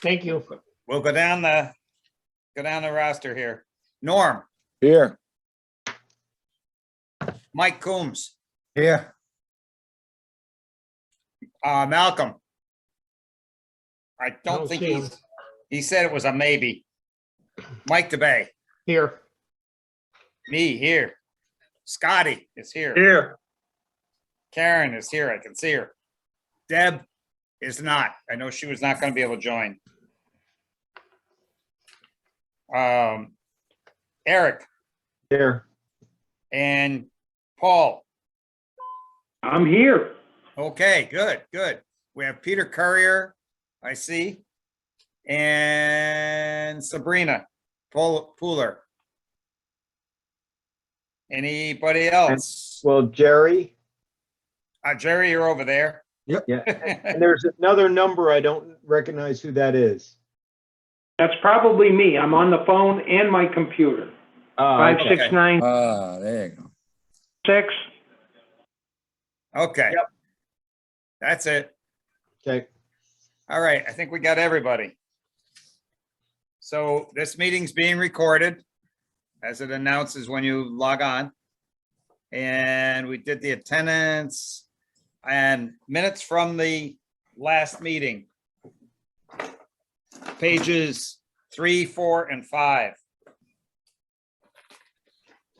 Thank you. We'll go down the roster here. Norm, Here. Mike Coombs, Here. Malcolm. I I don't don't think see him. he said it was a maybe. Mike DeBay, Here. me here. Scotty is here. Here. Karen is here. I can see her. Deb is not. I know she was not going to be able to join. Eric Here. and Paul. I'm here. Okay, good, good. We have Peter Courier, I see, and Sabrina Pooler. Anybody else? Well, Jerry. Jerry, you're over there. Yeah. And there's another number. I don't recognize who that is. That's probably me. I'm on the phone and my computer. Okay. 569 There you go. 6. Okay. Yep. That's it. Okay. All right, I think we got everybody. So this meeting's being recorded as it announces when you log on. And we did the attendance and minutes from the last meeting. Pages 3, 4, and 5.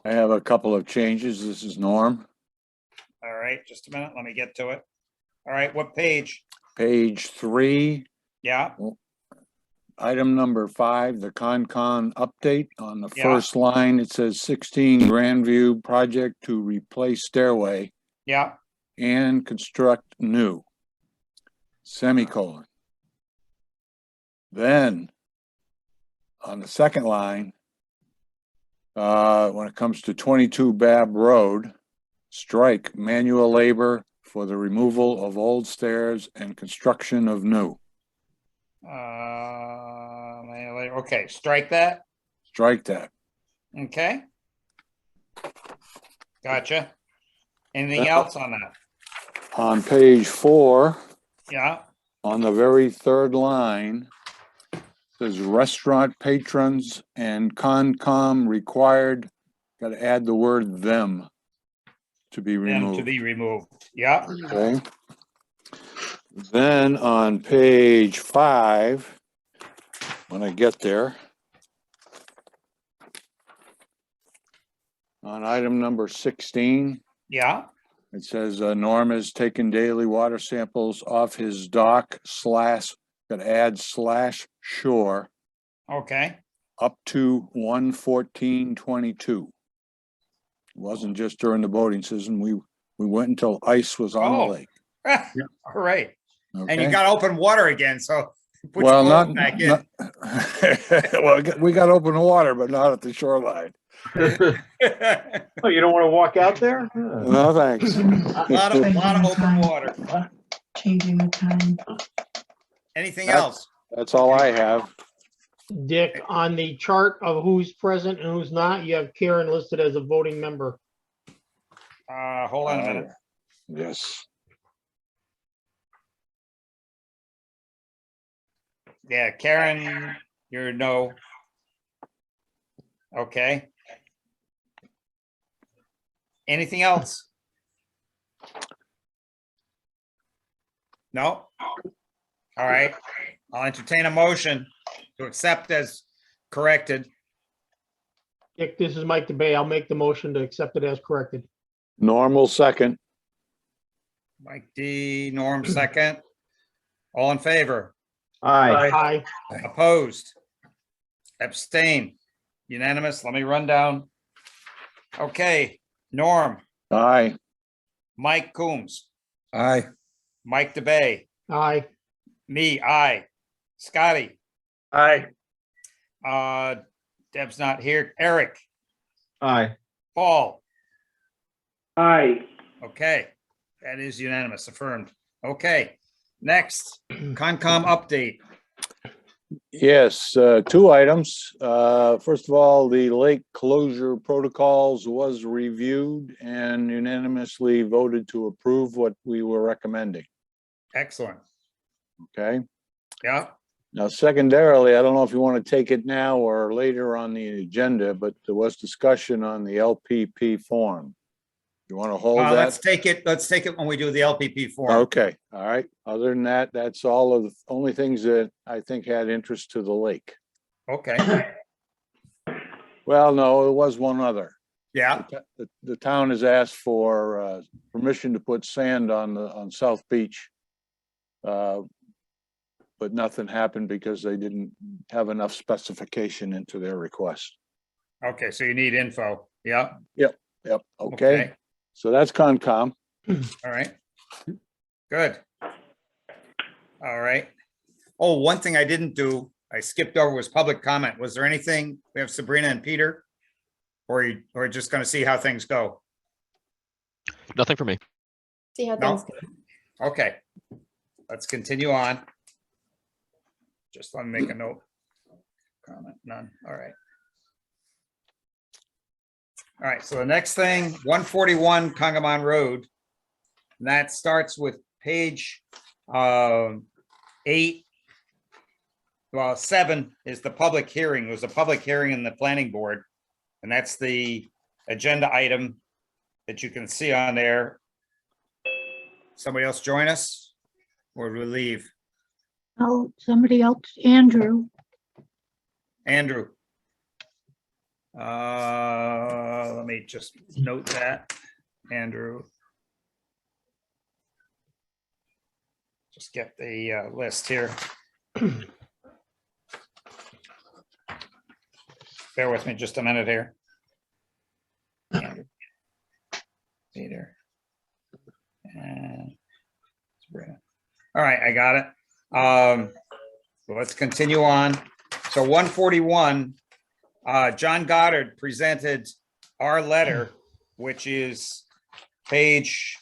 I have a couple of changes. This is Norm. All right, just a minute, let me get to it. All right, what page? Page 3, Yeah, item number 5, the Concon update. On the Yeah. first line, it says 16 Grandview project to replace stairway yeah, and construct new. Semicolon. Then on the second line, when it comes to 22 Babb Road, strike manual labor for the removal of old stairs and construction of new. okay, strike that. Strike that. Okay. Gotcha. Anything else on that? On page 4, Yeah, on the very third line, says restaurant patrons and Concom required, got to add the word them to be them removed. to be removed. Yeah, Okay. Then on page 5, when I get there, on item number 16, yeah, it says Norm has taken daily water samples off his dock / got to add /shore okay. up to 1/14/22. It wasn't just during the boating season. We went until ice was on the Oh. lake. All right. And you Okay? got open water again, so put Well, your not, boat back in. well, we got open water, but not at the shoreline. Oh, you don't want to walk out there? Huh. No, thanks. A lot of open water. Changing the time. Anything That- else? That's all I have. Dick, on the chart of who's present and who's not, you have Karen listed as a voting member. Hold on a minute. Yes. Yeah, Karen, you're no. Okay. Anything else? No? All right. I'll entertain a motion to accept as corrected. Dick, this is Mike DeBay. I'll make the motion to accept it as corrected. Normal second. Mike D, Norm second. All in favor? Aye. Aye. Opposed? Abstain? Unanimous? Let me run down. Okay, Norm, Aye. Mike Coombs, Aye. Mike DeBay, Aye. me, aye. Scotty, Aye. Deb's not here. Eric, Aye. Paul, Aye. okay. That is unanimous, affirmed. Okay, next, Concom update. Yes, 2 items. First of all, the lake closure protocols was reviewed and unanimously voted to approve what we were recommending. Excellent. Okay. Yeah, Now secondarily, I don't know if you want to take it now or later on the agenda, but there was discussion on the LPP form. You want to hold Let's that? take it when we do the LPP form. Okay, all right. Other than that, that's all of the only things that I think had interest to the lake. Okay, Well, no, there was one other. yeah, The town has asked for permission to put sand on South Beach. But nothing happened because they didn't have enough specification into their request. okay, so you need info, yeah, Yep, okay. okay, So that's Concom. all right. Good. All right. Oh, one thing I didn't do, I skipped over was public comment. Was there anything, we have Sabrina and Peter? Or just gonna see how things go? Nothing for me. See how No? things go. Okay, let's continue on. Just let me make a note. Comment, none, all right. All right, so the next thing, 141 Congamon Road. And that starts with page 8. Well, 7 is the public hearing. It was a public hearing in the planning board. And that's the agenda item that you can see on there. Somebody else join us? Or we leave? Oh, somebody else, Andrew. Andrew. Let me just note that, Andrew. Just get the list here. Bear with me just a minute here. Andrew. Peter. And Sabrina. All right, I got it. So let's continue on. So 141, John Goddard presented our letter, which is pages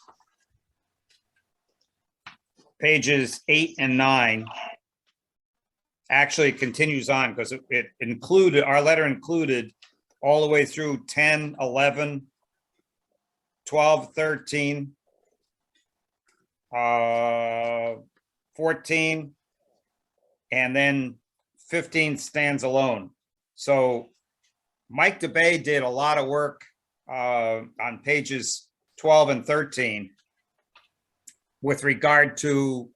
8 and 9. Actually, it continues on because it included, our letter included all the way through 10, 11, 12, 13, 14, and then 15 stands alone. So Mike DeBay did a lot of work on pages 12 and 13 with regard to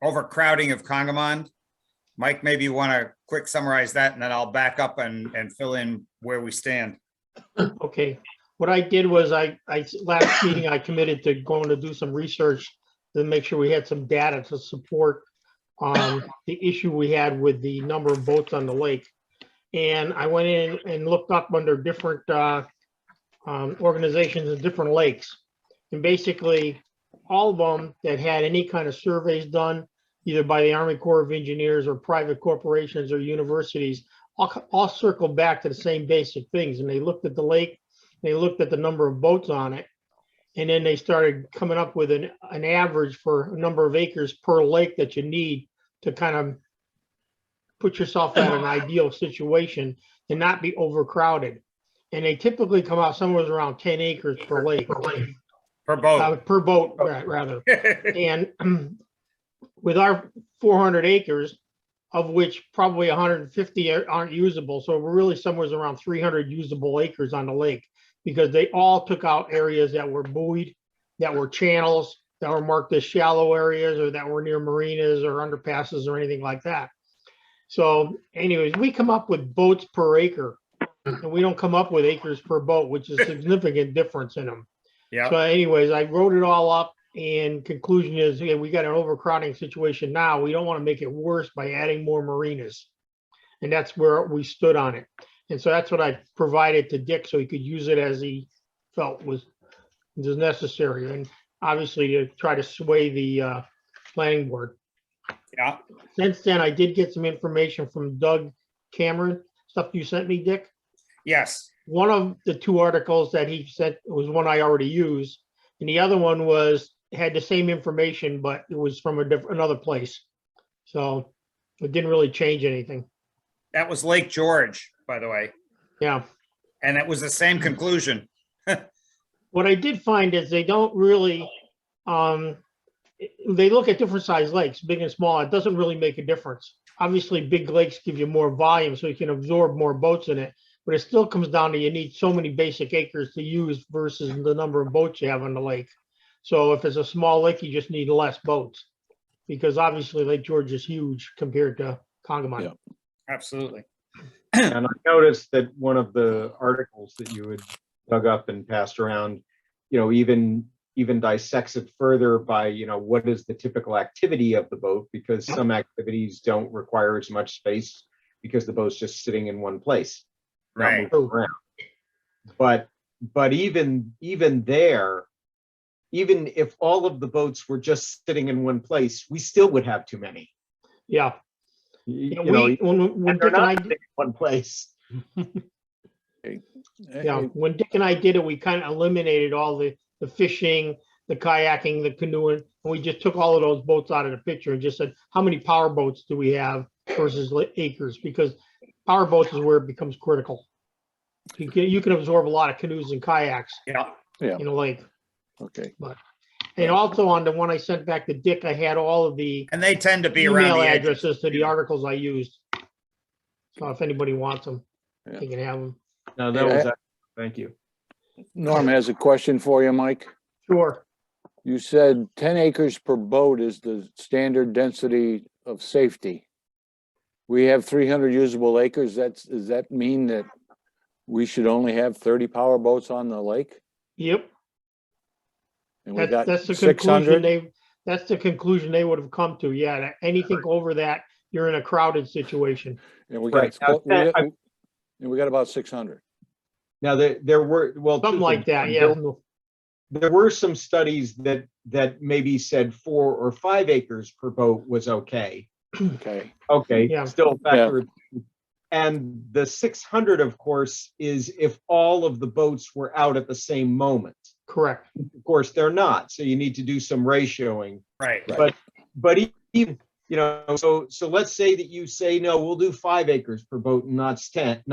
overcrowding of Congamon. Mike, maybe you want to quick summarize that, and then I'll back up and fill in where we stand. Okay, what I did was last meeting, I committed to going to do some research to make sure we had some data to support the issue we had with the number of boats on the lake. And I went in and looked up under different organizations and different lakes. And basically, all of them that had any kind of surveys done, either by the Army Corps of Engineers or private corporations or universities, all circled back to the same basic things. And they looked at the lake, they looked at the number of boats on it, and then they started coming up with an average for a number of acres per lake that you need to kind of put yourself at an ideal situation and not be overcrowded. And they typically come out somewhere around 10 acres per lake. Per boat. Per boat, rather. And with our 400 acres, of which probably 150 aren't usable. So we're really somewhere around 300 usable acres on the lake, because they all took out areas that were buoyed, that were channels, that were marked as shallow areas, or that were near marinas or underpasses or anything like that. So anyways, we come up with boats per acre, and we don't come up with acres per boat, which is a significant difference in them. Yeah. So anyways, I wrote it all up, and conclusion is, okay, we got an overcrowding situation now. We don't want to make it worse by adding more marinas. And that's where we stood on it. And so that's what I provided to Dick, so he could use it as he felt was necessary. And obviously to try to sway the planning board. Yeah. Since then, I did get some information from Doug Cameron, stuff you sent me, Dick. Yes. One of the 2 articles that he sent was one I already used, and the other one had the same information, but it was from another place. So it didn't really change anything. That was Lake George, by the way. Yeah. And it was the same conclusion. What I did find is they don't really, they look at different size lakes, big and small. It doesn't really make a difference. obviously big lakes give you more volume, so you can absorb more boats in it. But it still comes down to you need so many basic acres to use versus the number of boats you have on the lake. So if it's a small lake, you just need less boats. Because obviously Lake George is huge compared to Congamon. Yeah. Absolutely. And I noticed that one of the articles that you had dug up and passed around, even dissects it further by, what is the typical activity of the boat, because some activities don't require as much space because the boat's just sitting in one place, not Right. moving around. But even there, even if all of the boats were just sitting in one place, we still would have too many. Yeah. You Yeah, know, when and they're Dick and I, not sitting in one place. yeah, when Dick and I did it, we kind of eliminated all the fishing, the kayaking, the canoeing, and we just took all of those boats out of the picture and just said, how many power boats do we have versus acres? Because power boats is where it becomes critical. You can absorb a lot of canoes and kayaks Yeah. Yeah, in a lake. okay. And also on the one I sent back to Dick, I had all of the And they tend to be around email the edges. addresses to the articles I used. So if anybody wants them, Yeah. they can have them. No, that Yeah. was excellent. Thank you. Norm has a question for you, Mike. Sure. You said 10 acres per boat is the standard density of safety. We have 300 usable acres. Does that mean that we should only have 30 power boats on the lake? Yep. And we got That's the conclusion 600? that's the conclusion they would have come to. Yeah, that anything over that, you're in a crowded situation. And we Right. got, Now, and we got about 600. Now there were, well, two Something like things. that, yeah. There were some studies that maybe said 4 or 5 acres per boat was okay. Okay. Okay, Yeah. still a factor of 2. And the 600, of course, is if all of the boats were out at the same moment. Correct. Of course, they're not, so you need to do some ratioing. Right. But even, so let's say that you say, no, we'll do 5 acres per boat and not 10.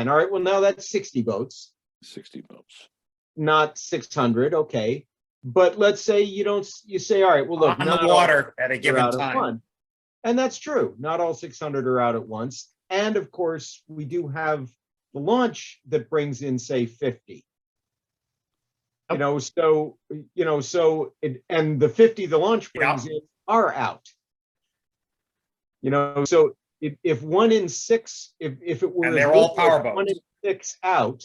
All right, well, now that's 60 boats, 60 boats. not 600. Okay. But let's say you say, all right, well, look, On not the all water at a are given out at time. once. And that's true. Not all 600 are out at once. And of course, we do have the launch that brings in, say, 50. And the 50 the launch brings in are out. So if 1 in 6, if it were And they're all power 1 boats. in 6 out,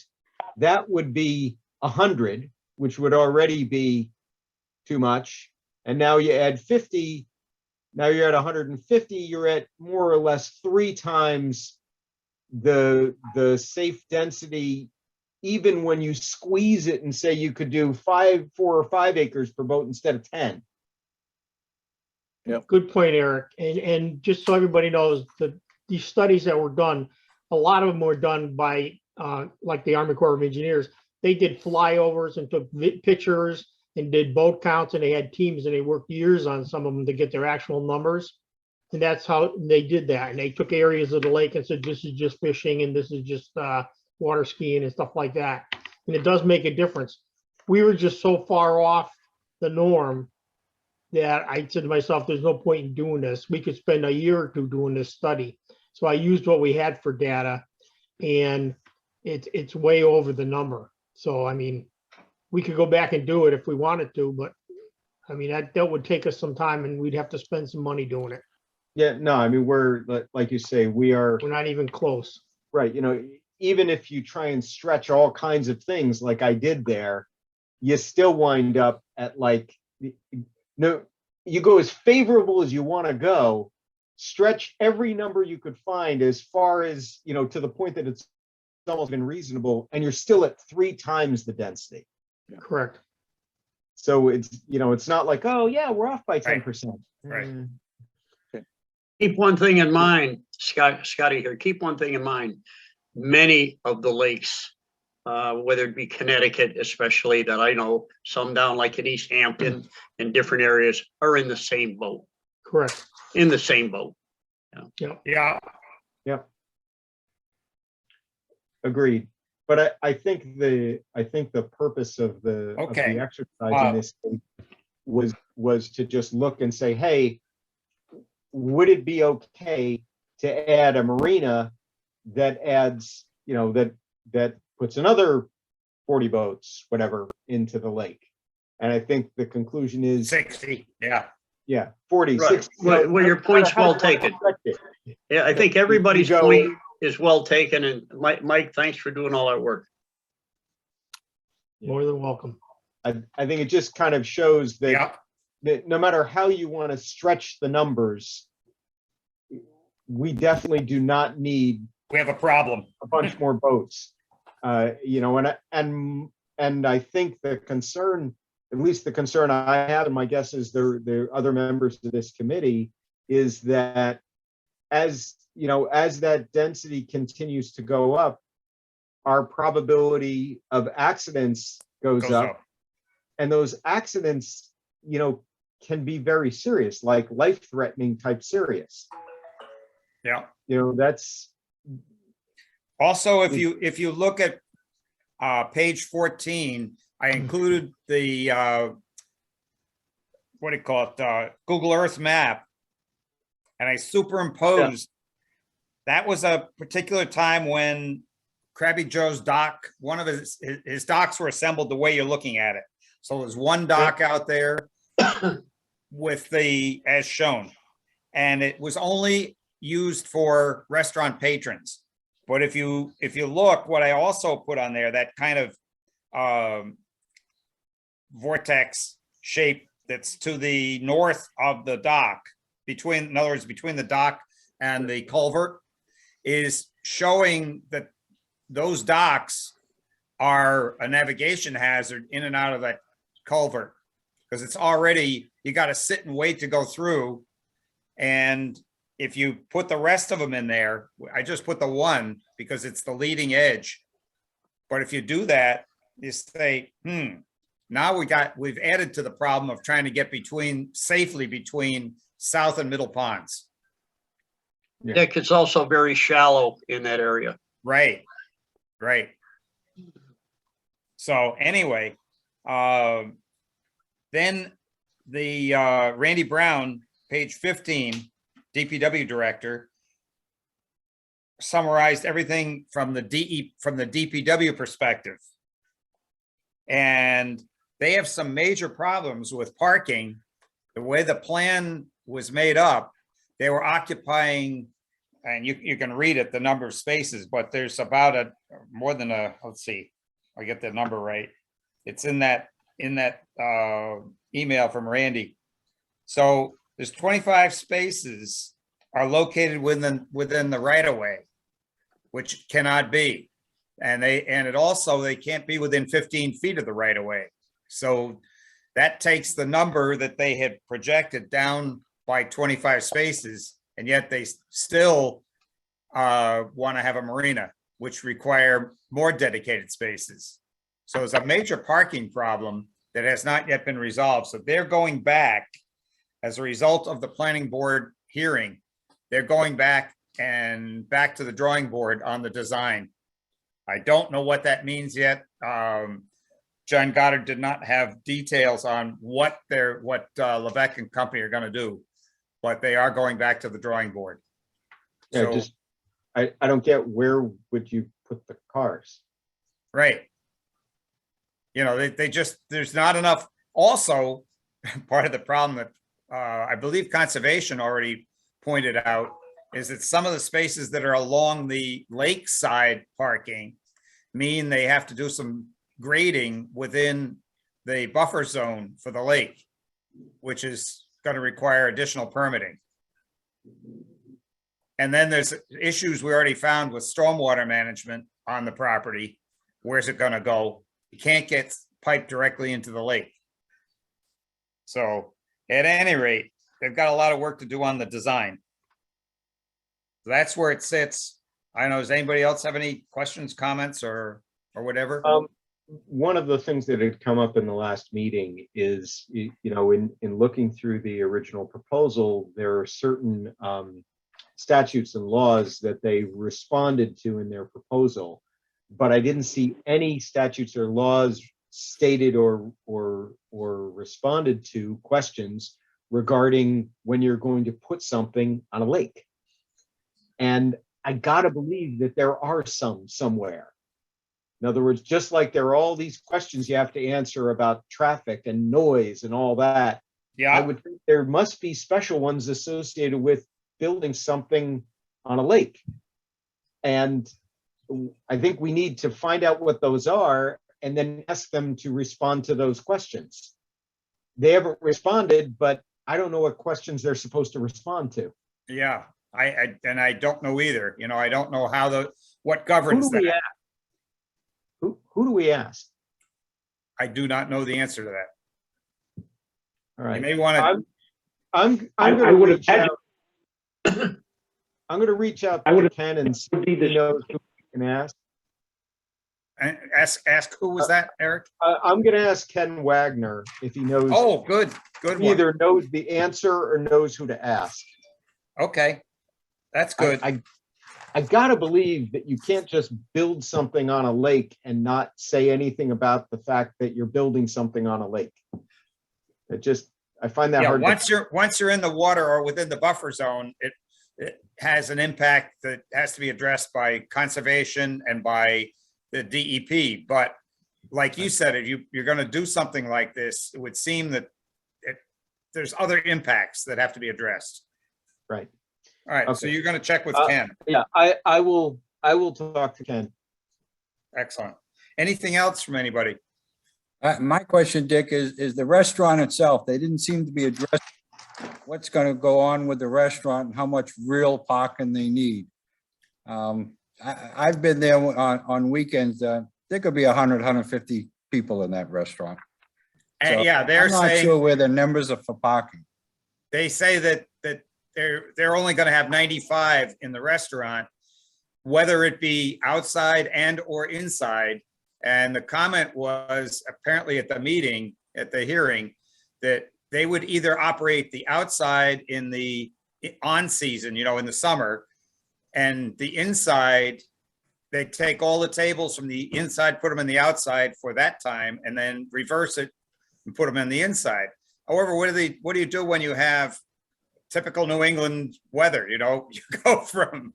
that would be 100, which would already be too much. And now you add 50. Now you're at 150. You're at more or less 3 times the safe density, even when you squeeze it and say you could do 4 or 5 acres per boat instead of 10. Good point, Eric. And just so everybody knows, these studies that were done, a lot of them were done by like the Army Corps of Engineers. They did flyovers and took pictures and did boat counts, and they had teams and they worked years on some of them to get their actual numbers. And that's how they did that. And they took areas of the lake and said, this is just fishing and this is just water skiing and stuff like that. And it does make a difference. We were just so far off the norm that I said to myself, there's no point in doing this. We could spend a year or 2 doing this study. So I used what we had for data, and it's way over the number. So, I mean, we could go back and do it if we wanted to, but I mean, that would take us some time and we'd have to spend some money doing it. Yeah, no, I mean, we're, like you say, we're not even close. Right. Even if you try and stretch all kinds of things like I did there, you still wind up at you go as favorable as you want to go, stretch every number you could find as far as, to the point that it's almost been reasonable, and you're still at 3 times the density. Correct. So it's not like, oh yeah, we're off by 10%. Right. Keep one thing in mind, Scotty here, keep one thing in mind. Many of the lakes, whether it be Connecticut, especially that I know, some down like in East Hampton and different areas are in the same boat. Correct. In the same boat. Yeah. Agreed. But I think the purpose of the exercise in this case was to just look and say, hey, would it be okay to add a marina that adds, you know, that puts another 40 boats, whatever, into the lake. And I think the conclusion is, 60, yeah. yeah, 40, Right. 60. Well, your point's well taken. Perspective. Yeah, I think everybody's go- point is well taken, and Mike, thanks for doing all that work. More than welcome. I think it just kind of shows that, Yeah, that no matter how you want to stretch the numbers, we definitely do not need we have a problem. a bunch more boats. You know, and I think the concern, at least the concern I have, and my guess is the other members of this committee, is that as you know, as that density continues to go up, our probability of accidents goes Goes up, up. and those accidents, you know, can be very serious, like life-threatening type serious. Yeah. You know, that's Also, if you look at page 14, I included the what do you call it, Google Earth map, and I superimposed. That was a particular time when Krabby Joe's dock, one of his docks were assembled the way you're looking at it. So there's one dock out there with the, as shown, and it was only used for restaurant patrons. But if you look, what I also put on there, that kind of vortex shape that's to the north of the dock, between, in other words, between the dock and the culvert, is showing that those docks are a navigation hazard in and out of that culvert, because it's already, you got to sit and wait to go through. And if you put the rest of them in there, I just put the one because it's the leading edge. But if you do that, you say, now we've added to the problem of trying to get safely between South and Middle Ponds. Dick, it's also very shallow in that area. Right, right. So anyway, then the Randy Brown, page 15, DPW director, summarized everything from the DPW perspective. And they have some major problems with parking. The way the plan was made up, they were occupying, and you can read it, the number of spaces, but there's about more than let's see, I get the number right. It's in that email from Randy. So there's 25 spaces are located within the right of way, which cannot be. And it also, they can't be within 15 feet of the right of way. So that takes the number that they had projected down by 25 spaces, and yet they still want to have a marina, which require more dedicated spaces. So it's a major parking problem that has not yet been resolved. So they're going back as a result of the planning board hearing. They're going back to the drawing board on the design. I don't know what that means yet. John Goddard did not have details on what Levesque and company are going to do, but they are going back to the drawing board. Yeah, So, just, I don't get, where would you put the cars? right. You know, they just, there's not enough. Also, part of the problem that I believe conservation already pointed out is that some of the spaces that are along the lakeside parking mean they have to do some grading within the buffer zone for the lake, which is going to require additional permitting. And then there's issues we already found with stormwater management on the property. Where's it going to go? You can't get piped directly into the lake. So at any rate, they've got a lot of work to do on the design. That's where it sits. I don't know, does anybody else have any questions, comments, or whatever? One of the things that had come up in the last meeting is, you know, in looking through the original proposal, there are certain statutes and laws that they responded to in their proposal, but I didn't see any statutes or laws stated or responded to questions regarding when you're going to put something on a lake. And I gotta believe that there are some somewhere. In other words, just like there are all these questions you have to answer about traffic and noise and all that, I Yeah, would think there must be special ones associated with building something on a lake. And I think we need to find out what those are and then ask them to respond to those questions. They haven't responded, but I don't know what questions they're supposed to respond to. yeah. I don't know either. You know, I don't know what Who governs do we that. ask? Who do we ask? I do not know the answer to that. All You right. may want to, I'm I gonna would reach imagine- out. I'm gonna reach out I would- to Ken and see would be if he the- knows who we can ask. ask who was that, Eric? I'm gonna ask Ken Wagner if he knows, Oh, good one. either knows the answer or knows who to ask. Okay, that's I- good. I gotta believe that you can't just build something on a lake and not say anything about the fact that you're building something on a lake. I find that Yeah, hard. once you're in the water or within the buffer zone, it has an impact that has to be addressed by conservation and by the DEP. But like you said, if you're going to do something like this, it would seem that there's other impacts that have to be addressed. Right. All right, so Okay. you're going to check with Uh, Ken. Yeah, I will talk to Ken. Excellent. Anything else from anybody? My question, Dick, is the restaurant itself, they didn't seem to be addressing what's gonna go on with the restaurant and how much real parking they need. I've been there on weekends, there could be 150 people in that restaurant. So And yeah, they're I'm not saying. sure where the numbers are for parking. They say that they're only going to have 95 in the restaurant, whether it be outside and or inside. And the comment was apparently at the meeting, at the hearing, that they would either operate the outside in the on season, you know, in the summer, and the inside, they take all the tables from the inside, put them in the outside for that time, and then reverse it and put them in the inside. However, what do you do when you have typical New England weather? You know, you go from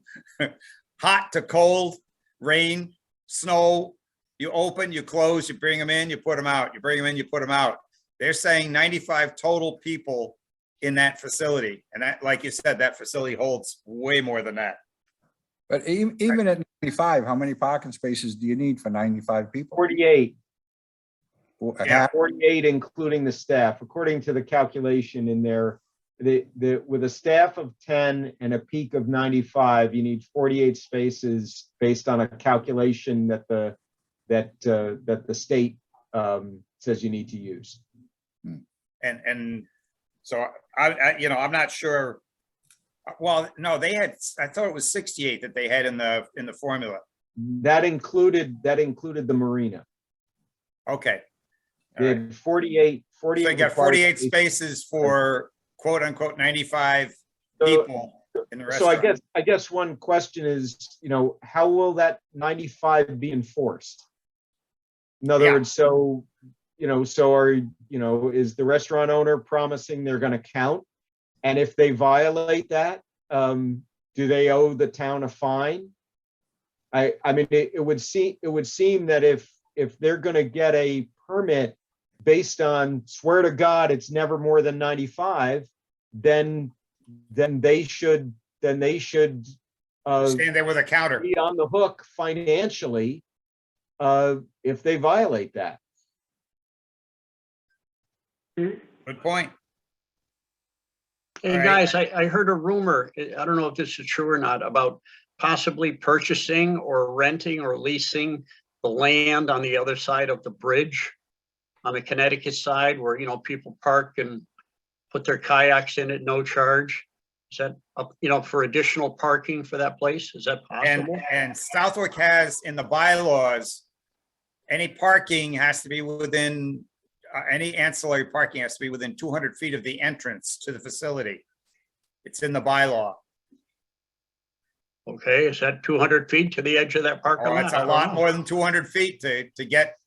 hot to cold, rain, snow, you open, you close, you bring them in, you put them out, you bring them in, you put them out. They're saying 95 total people in that facility. And that, like you said, that facility holds way more than that. But even at 95, how many parking spaces do you need for 95 people? 48. Yeah. 48, including the staff, according to the calculation in there. With a staff of 10 and a peak of 95, you need 48 spaces based on a calculation that the state says you need to use. And so I'm not sure. Well, no, I thought it was 68 that they had in the formula. That included the marina. Okay. They had 48. So you got 48 spaces for quote unquote 95 people in the So restaurant. I guess one question is, how will that 95 be enforced? In other Yeah. words, is the restaurant owner promising they're going to count? And if they violate that, do they owe the town a fine? I mean, it would seem that if they're going to get a permit based on, swear to God, it's never more than 95, then they should Stand there with a counter. be on the hook financially if they violate that. Good point. Hey, All right. guys, I heard a rumor, I don't know if this is true or not, about possibly purchasing or renting or leasing the land on the other side of the bridge, on the Connecticut side, where, people park and put their kayaks in at no charge. Is that up, for additional parking for that place? Is that possible? And Southwick has in the bylaws, any parking has to be within, any ancillary parking has to be within 200 feet of the entrance to the facility. It's in the bylaw. Okay, is that 200 feet to the edge of that parking Oh, lot? it's I a don't lot know. more than 200 feet to get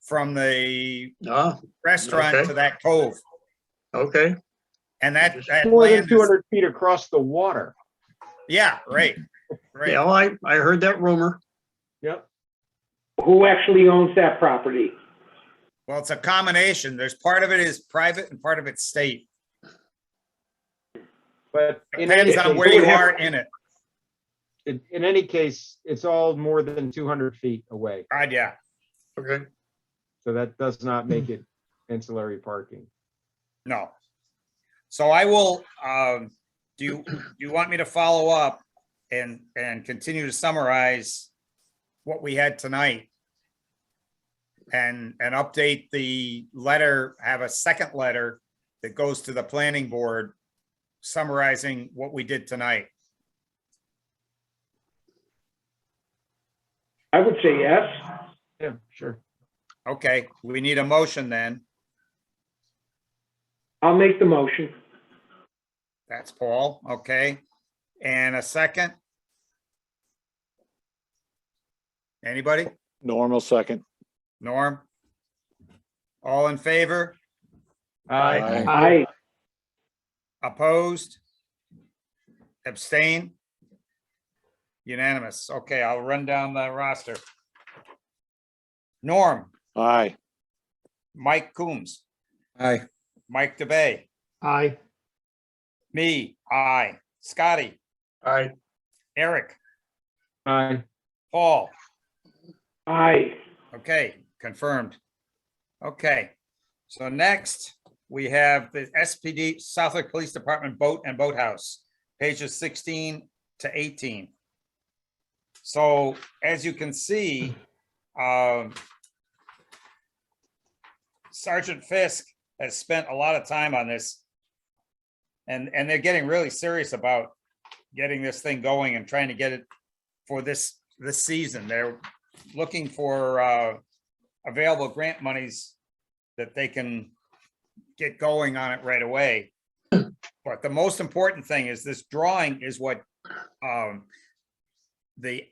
from the Oh, restaurant Okay. to that cove. okay. And that More than land is, 200 feet across the water. yeah, right. Great. Yeah, well, I heard that rumor. Yep. Who actually owns that property? Well, it's a combination. There's part of it is private and part of it's state. But in any Depends on case, where you are in it. in any case, it's all more than 200 feet away. God, yeah. Okay. So that does not make it ancillary parking. No. So I will, do you want me to follow up and continue to summarize what we had tonight? And update the letter, have a second letter that goes to the planning board summarizing what we did tonight. I would say yes. Yeah, sure. Okay, we need a motion then. I'll make the motion. That's Paul, okay. And a second? Anybody? Normal second. Norm? All in favor? Aye. Aye. Opposed? Abstain? Unanimous. Okay, I'll run down the roster. Norm, Aye. Mike Coombs, Aye. Mike DeBay, Aye. me, aye. Scotty, Aye. Eric, Aye. Paul. Aye. Okay, confirmed. Okay, so next we have the SPD Southwick Police Department Boat and Boathouse, pages 16 to 18. So as you can see, Sergeant Fisk has spent a lot of time on this. And they're getting really serious about getting this thing going and trying to get it for this season. They're looking for available grant monies that they can get going on it right away. But the most important thing is this drawing is what the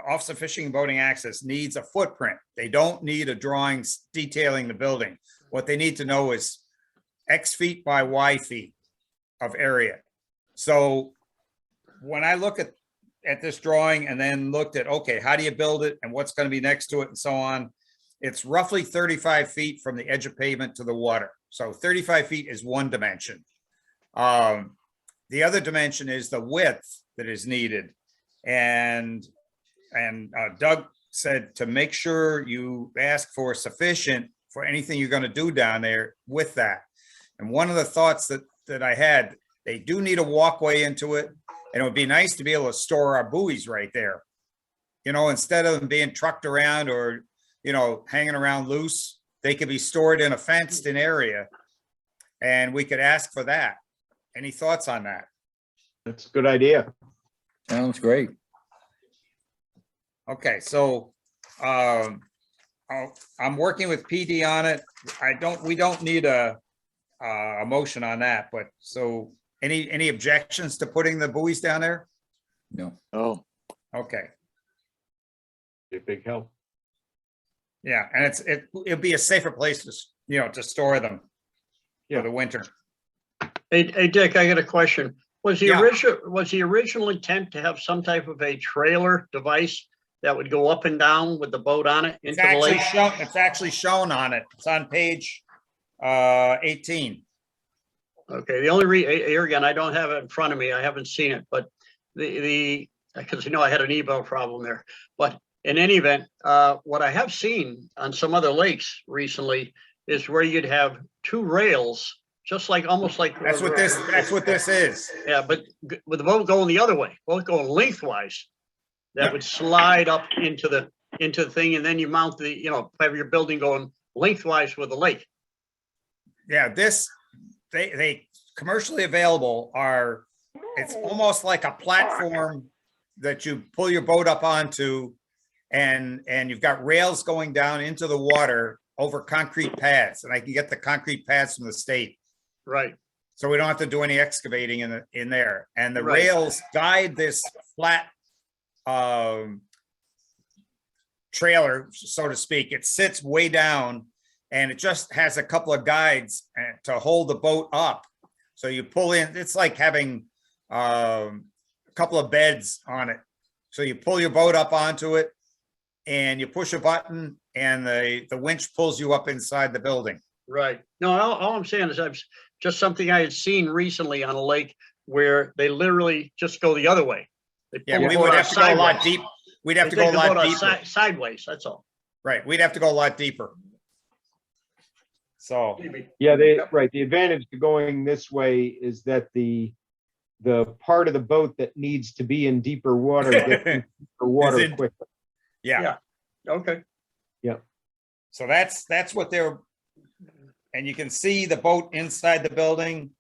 Office of Fishing and Boating Access needs a footprint. They don't need a drawing detailing the building. What they need to know is X feet by Y feet of area. So when I look at this drawing and then looked at, okay, how do you build it and what's going to be next to it and so on, it's roughly 35 feet from the edge of pavement to the water. So 35 feet is one dimension. The other dimension is the width that is needed. And Doug said to make sure you ask for sufficient for anything you're going to do down there with that. And one of the thoughts that I had, they do need a walkway into it. And it would be nice to be able to store our buoys right there. You know, instead of them being trucked around or, you know, hanging around loose, they could be stored in a fenced-in area. And we could ask for that. Any thoughts on that? That's a good idea. Sounds great. Okay, so I'm working with PD on it. We don't need a motion on that, but so any objections to putting the buoys down there? No. Oh, Okay, Be a big help. yeah, and it'd be a safer place to, you know, to store them Yeah. for the winter. Hey, Dick, I got a question. Was the Yeah. original intent to have some type of a trailer device that would go up and down with the boat on it It's into the lake? actually shown on it. It's on page 18. Okay, the only here again, I don't have it in front of me. I haven't seen it, but because you know I had an email problem there. But in any event, what I have seen on some other lakes recently is where you'd have two rails, just like almost like That's what this is. Yeah, but with the boat going the other way, boat going lengthwise, that would slide up into the thing, and then you mount the, you know, have your building going lengthwise with the lake. Yeah, they commercially available are, it's almost like a platform that you pull your boat up onto, and you've got rails going down into the water over concrete pads, and I can get the concrete pads from the state. Right. So we don't have to do any excavating in there. And the Right. rails guide this flat trailer, so to speak. It sits way down and it just has a couple of guides to hold the boat up. So you pull in, it's like having a couple of beds on it. So you pull your boat up onto it and you push a button and the winch pulls you up inside the building. Right. No, all I'm saying is I've just something I had seen recently on a lake where they literally just go the other way. They Yeah, pull we the boat would out have to go a lot sideways. deep. We'd have They to go a take the lot boat out deeper. sideways, that's all. Right, we'd have to go a lot deeper. So, Yeah, right. The advantage to going this way is that the part of the boat that needs to be in deeper water gets in deeper water in- quickly. yeah. Okay. So that's what they're, and you can see the boat inside the building.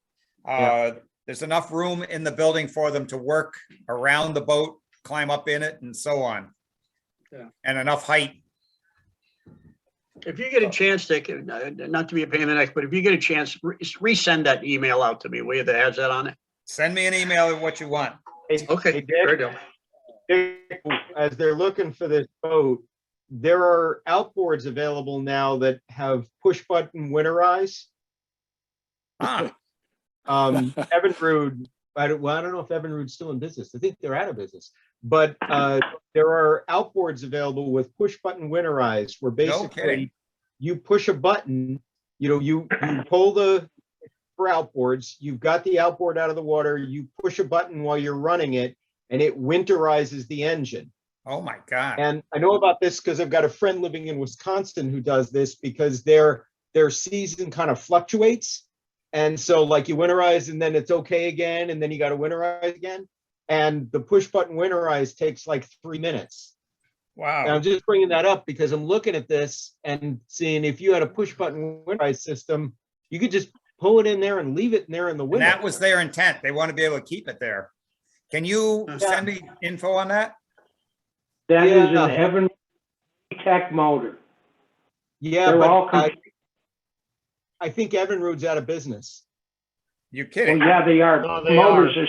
There's enough room in the building for them to work around the boat, climb up in it and so on. Yeah. And enough height. If you get a chance, Dick, not to be a pain in the neck, but if you get a chance, resend that email out to me, will you, that has that on it? Send me an email of what you want. Okay, Hey, very Dick, good. as they're looking for this boat, there are outboards available now that have push button winterize. Ah, Evinrude, I don't know if Evinrude's still in business. I think they're out of business. But there are outboards available with push button winterize where kidding. basically you push a button, you pull for outboards, you've got the outboard out of the water, you push a button while you're running it, and it winterizes the engine. oh my God. And I know about this because I've got a friend living in Wisconsin who does this because their season kind of fluctuates. And so like you winterize and then it's okay again, and then you got to winterize again. And the push button winterize takes like 3 minutes. And Wow. I'm just bringing that up because I'm looking at this and seeing if you had a push button winterize system, you could just pull it in there and leave it in there in the And winter. that was their intent. They want to be able to keep it there. Can you send me info on that? That is Yeah. an Evan Tech motor. Yeah, They're all, but I think Evinrude's out of business. You're well, kidding. yeah, they are. No, they Motors are. are,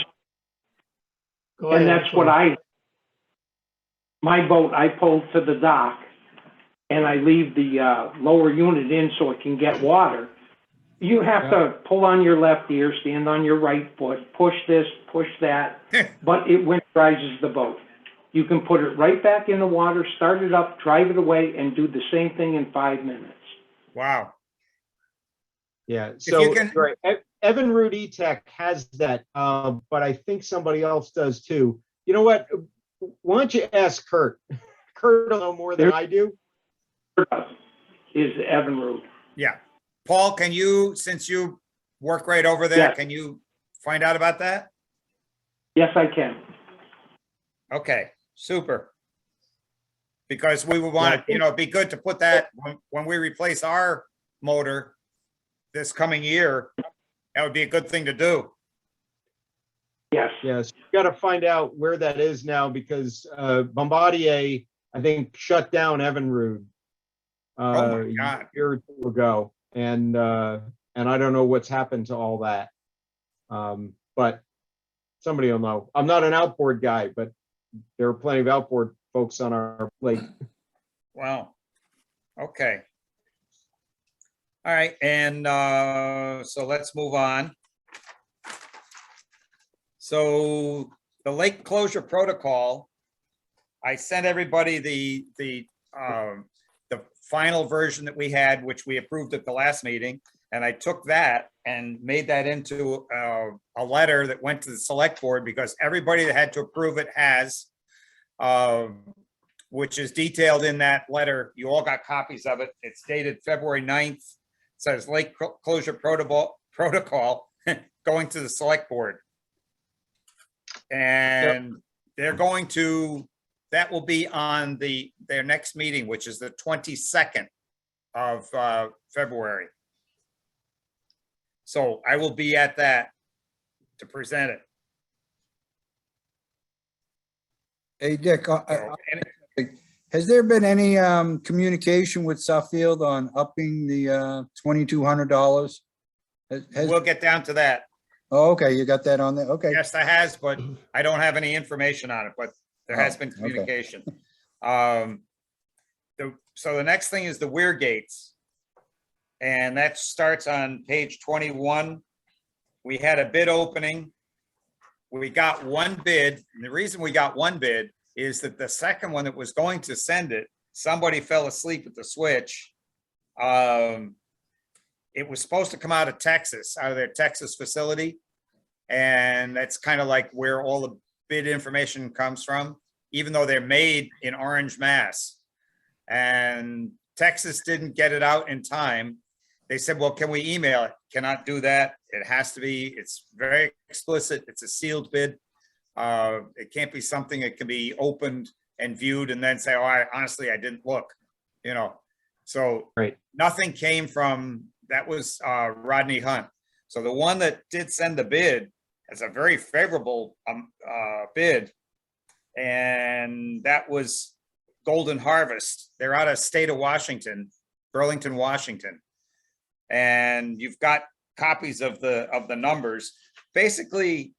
Go and ahead, that's what my boat, I pull to the dock and I leave the lower unit in so it can get water. You have to pull on your left ear, stand on your right foot, push this, push that, but it winterizes the boat. You can put it right back in the water, start it up, drive it away, and do the same thing in 5 minutes. Wow. Yeah, you so, can- right, Evinrude E-Tech has that, but I think somebody else does too. You know what? Why don't you ask Kurt? Kurt will know more than I do. Is Evinrude. Yeah. Paul, can you, since you work right over there, Yes. can you find out about that? Yes, I can. Okay, super. Because we would want to, it'd be good to put that when we replace our motor this coming year. That would be a good thing to do. Yes. Yes, you got to find out where that is now because Bombardier, I think, shut down Evinrude Oh my God. a year or two ago, and I don't know what's happened to all that. But somebody will know. I'm not an outboard guy, but there are plenty of outboard folks on our lake. Wow. Okay. All right, and so let's move on. So the lake closure protocol, I sent everybody the final version that we had, which we approved at the last meeting. And I took that and made that into a letter that went to the select board because everybody that had to approve it has, which is detailed in that letter. You all got copies of it. It's dated February 9th. It says lake closure protocol going to the select board. And they're going to, that will be on their next meeting, which is the 22nd of February. So I will be at that to present it. Hey, Dick, So, and has there been any communication with Suffield on upping the $2,200? we'll get down to that. Oh, okay, you got that on there? Okay. Yes, there has, but I don't have any information on it, but there has been okay. communication. So the next thing is the Weir Gates. And that starts on page 21. We had a bid opening we got one bid. And the reason we got one bid is that the second one that was going to send it, somebody fell asleep at the switch. It was supposed to come out of Texas, out of their Texas facility. And that's kind of like where all the bid information comes from, even though they're made in Orange, Mass. And Texas didn't get it out in time. They said, well, can we email it? Cannot do that. It has to be, it's very explicit. It's a sealed bid. It can't be something that can be opened and viewed and then say, oh, honestly, I didn't look, you know? So Right. Nothing came from, that was Rodney Hunt. So the one that did send the bid is a very favorable bid. And that was Golden Harvest. They're out of state of Washington, Burlington, Washington. And you've got copies of the numbers. Basically,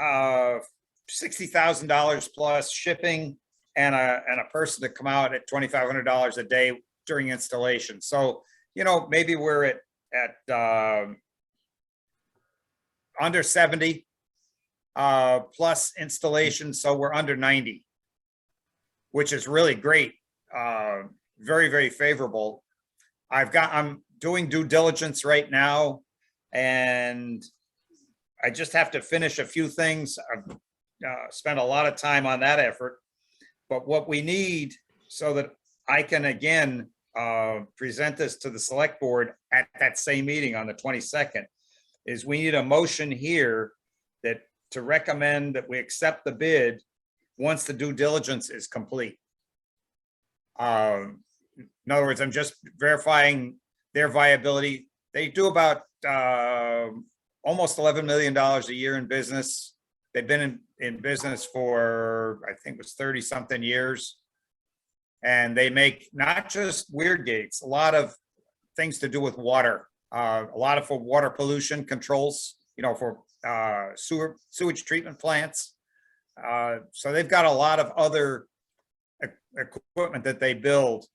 $60,000 plus shipping and a person to come out at $2,500 a day during installation. So, you know, maybe we're at under 70 plus installation. So we're under 90, which is really great. Very, very favorable. I'm doing due diligence right now, and I just have to finish a few things. I've spent a lot of time on that effort, but what we need so that I can again present this to the select board at that same meeting on the 22nd is we need a motion here that to recommend that we accept the bid once the due diligence is complete. In other words, I'm just verifying their viability. They do about almost $11 million a year in business. They've been in business for, I think it was 30 something years. And they make not just Weir Gates, a lot of things to do with water, a lot of for water pollution controls, you know, for sewage treatment plants. So they've got a lot of other equipment that they build.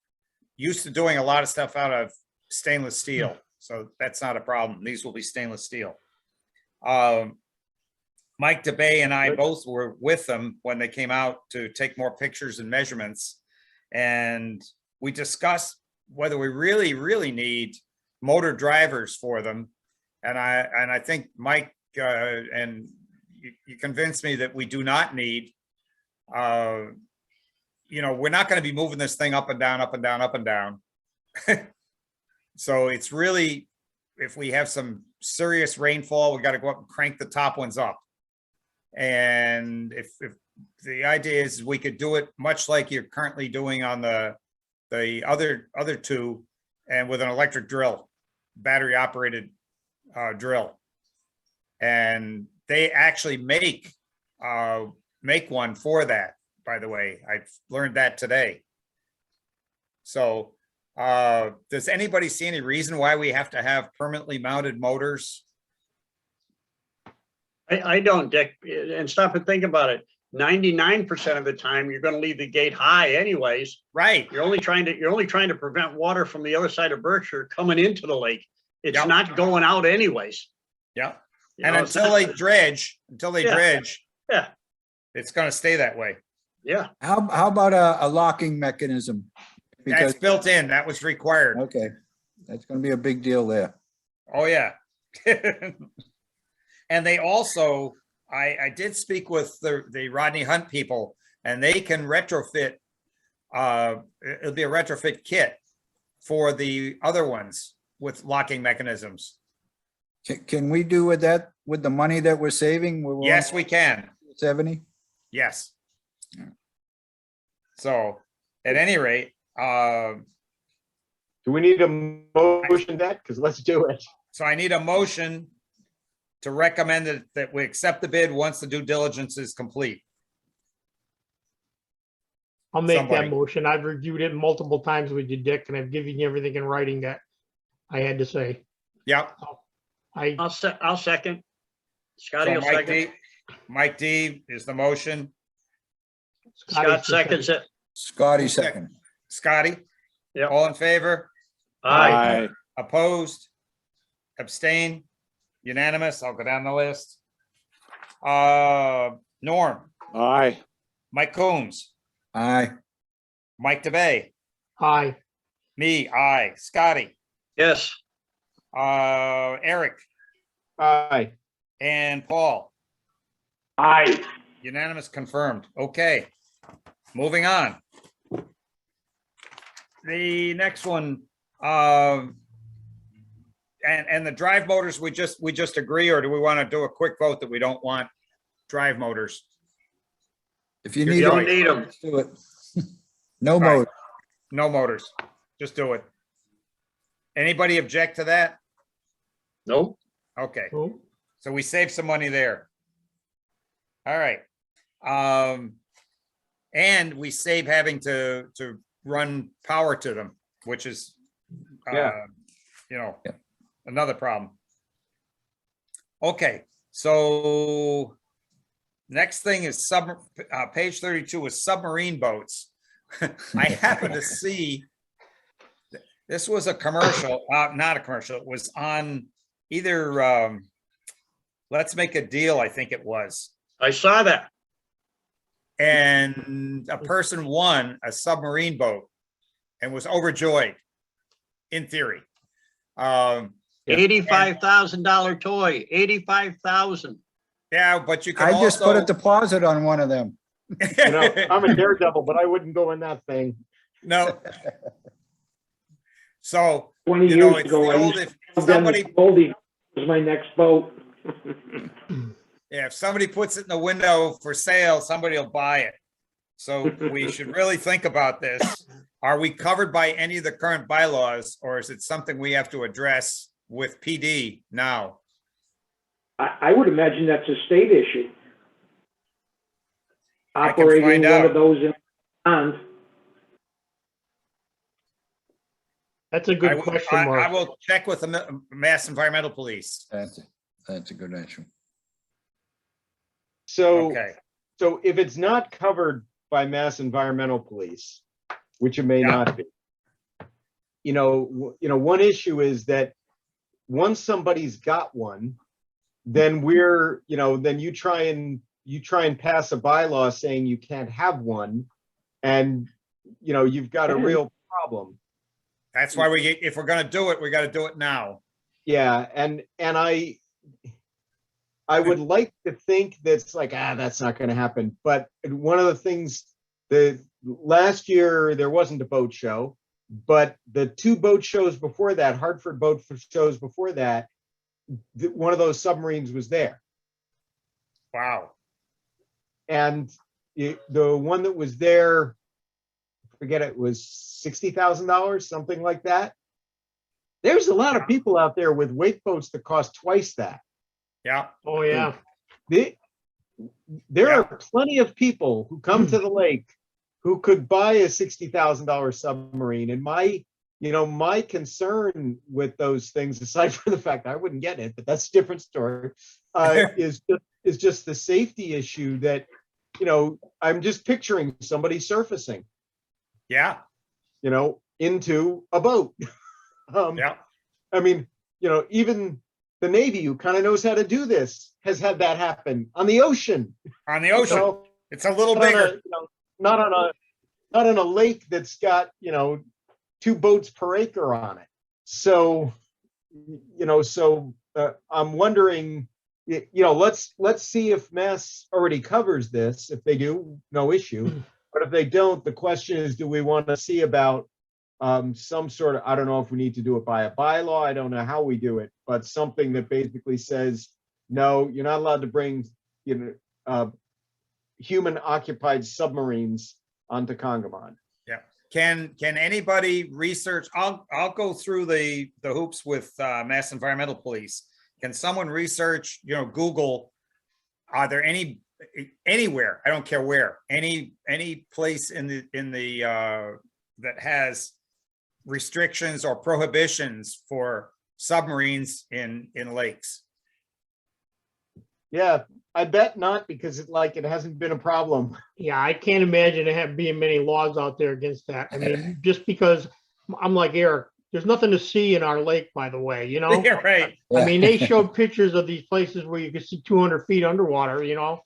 Used to doing a lot of stuff out of stainless steel. So that's not a problem. These will be stainless steel. Mike DeBay and I both were with them when they came out to take more pictures and measurements. And we discussed whether we really, really need motor drivers for them. And I think Mike and you convinced me that we do not need, you know, we're not going to be moving this thing up and down, up and down, up and down. So it's really, if we have some serious rainfall, we got to go up and crank the top ones up. And if the idea is we could do it much like you're currently doing on the other two, and with an electric drill, battery operated drill. And they actually make one for that, by the way. I've learned that today. So does anybody see any reason why we have to have permanently mounted motors? I don't, Dick, and stop and think about it. 99% of the time, you're gonna leave the gate high anyways. Right. You're only trying to prevent water from the other side of Berkshire coming into the lake. It's Yep. not going out anyways. Yeah. You And know, until they dredge, Yeah. it's going to stay that way. Yeah, How about a locking mechanism? Because, That's built in. That was required. okay, that's gonna be a big deal there. Oh, yeah. And they also, I did speak with the Rodney Hunt people, and they can retrofit, it'll be a retrofit kit for the other ones with locking mechanisms. Can we do with that, with the money that we're saving? Yes, we can. 70? Yes. So at any rate, Do we need a motion that? Because let's do it. so I need a motion to recommend that we accept the bid once the due diligence is complete. I'll make Somebody. that motion. I've reviewed it multiple times with you, Dick, and I've given you everything in writing that I had to say. Yep. I'll second. Scotty So will second. Mike D is the motion. Scott seconds it. Scotty second. Scotty? Yep. All in favor? Aye. Opposed? Abstain? Unanimous? I'll go down the list. Norm, Aye. Mike Coombs, Aye. Mike DeBay, Aye. me, aye, Scotty, Yes, Eric, Aye. and Paul. Aye. Unanimous, confirmed. Okay, moving on. The next one, and the drive motors, we just agree, or do we want to do a quick vote that we don't want drive motors? If you You need don't them, need 'em. let's do it. No Right. motor. No motors, just do it. Anybody object to that? nope, Okay, Oh, so we save some money there. All right. And we save having to run power to them, which is, Yeah. you know, Yeah. another problem. Okay, so next thing is page 32 is submarine boats. I happen to see, this was a commercial, not a commercial, it was on either, Let's Make a Deal, I think it was. I saw that. And a person won a submarine boat and was overjoyed, in theory. Yeah. $85,000 toy, 85,000. Yeah, but you can I just put a also. deposit on one of them. You know, I'm a daredevil, but I wouldn't go in that thing. No. So, 20 you know, years it's ago, the I old, used if to them somebody, Goldie was my next boat. yeah, if somebody puts it in the window for sale, somebody will buy it. So we should really think about this. Are we covered by any of the current bylaws, or is it something we have to address with PD now? I would imagine that's a state issue. I can Operating find one out. of those in pond. that's a I good will, question, I Mark. will check with the Mass Environmental Police. That's a good issue. So, Okay, so if it's not covered by Mass Environmental Police, which it may Yeah. not be, one issue is that once somebody's got one, then then you try and pass a bylaw saying you can't have one, and you've got a real problem. that's why if we're gonna do it, we gotta do it now. Yeah, and I would like to think that's like, that's not going to happen. But one of the things, the last year there wasn't a boat show, but the two boat shows before that, Hartford boat shows before that, one of those submarines was there. Wow. And the one that was there, forget it, was $60,000, something like that. There's a lot of people out there with wake boats that cost twice that. Yeah, Oh, yeah. There Yeah. are plenty of people who come to the lake who could buy a $60,000 submarine. And my concern with those things, aside from the fact I wouldn't get it, but that's a different story, is just the safety issue that, I'm just picturing somebody surfacing, yeah, into a boat. yeah. I mean, even the Navy, who kind of knows how to do this, has had that happen on the ocean. On the ocean, So, it's a little not on bigger. not on a lake that's got 2 boats per acre on it. So I'm wondering, let's see if Mass already covers this. If they do, no issue. But if they don't, the question is, do we want to see about some sort of, I don't know if we need to do it by a bylaw, I don't know how we do it, but something that basically says, no, you're not allowed to bring human occupied submarines onto Congamon. Can anybody research? I'll go through the hoops with Mass Environmental Police. Can someone research, Google, are there anywhere, I don't care where, any place in the that has restrictions or prohibitions for submarines in lakes? Yeah, I bet not, because it hasn't been a problem. Yeah, I can't imagine there being many laws out there against that. I mean, just because I'm like Eric, there's nothing to see in our lake, by the way, you know? Yeah, right. I mean, they showed pictures of these places where you could see 200 feet underwater, you know?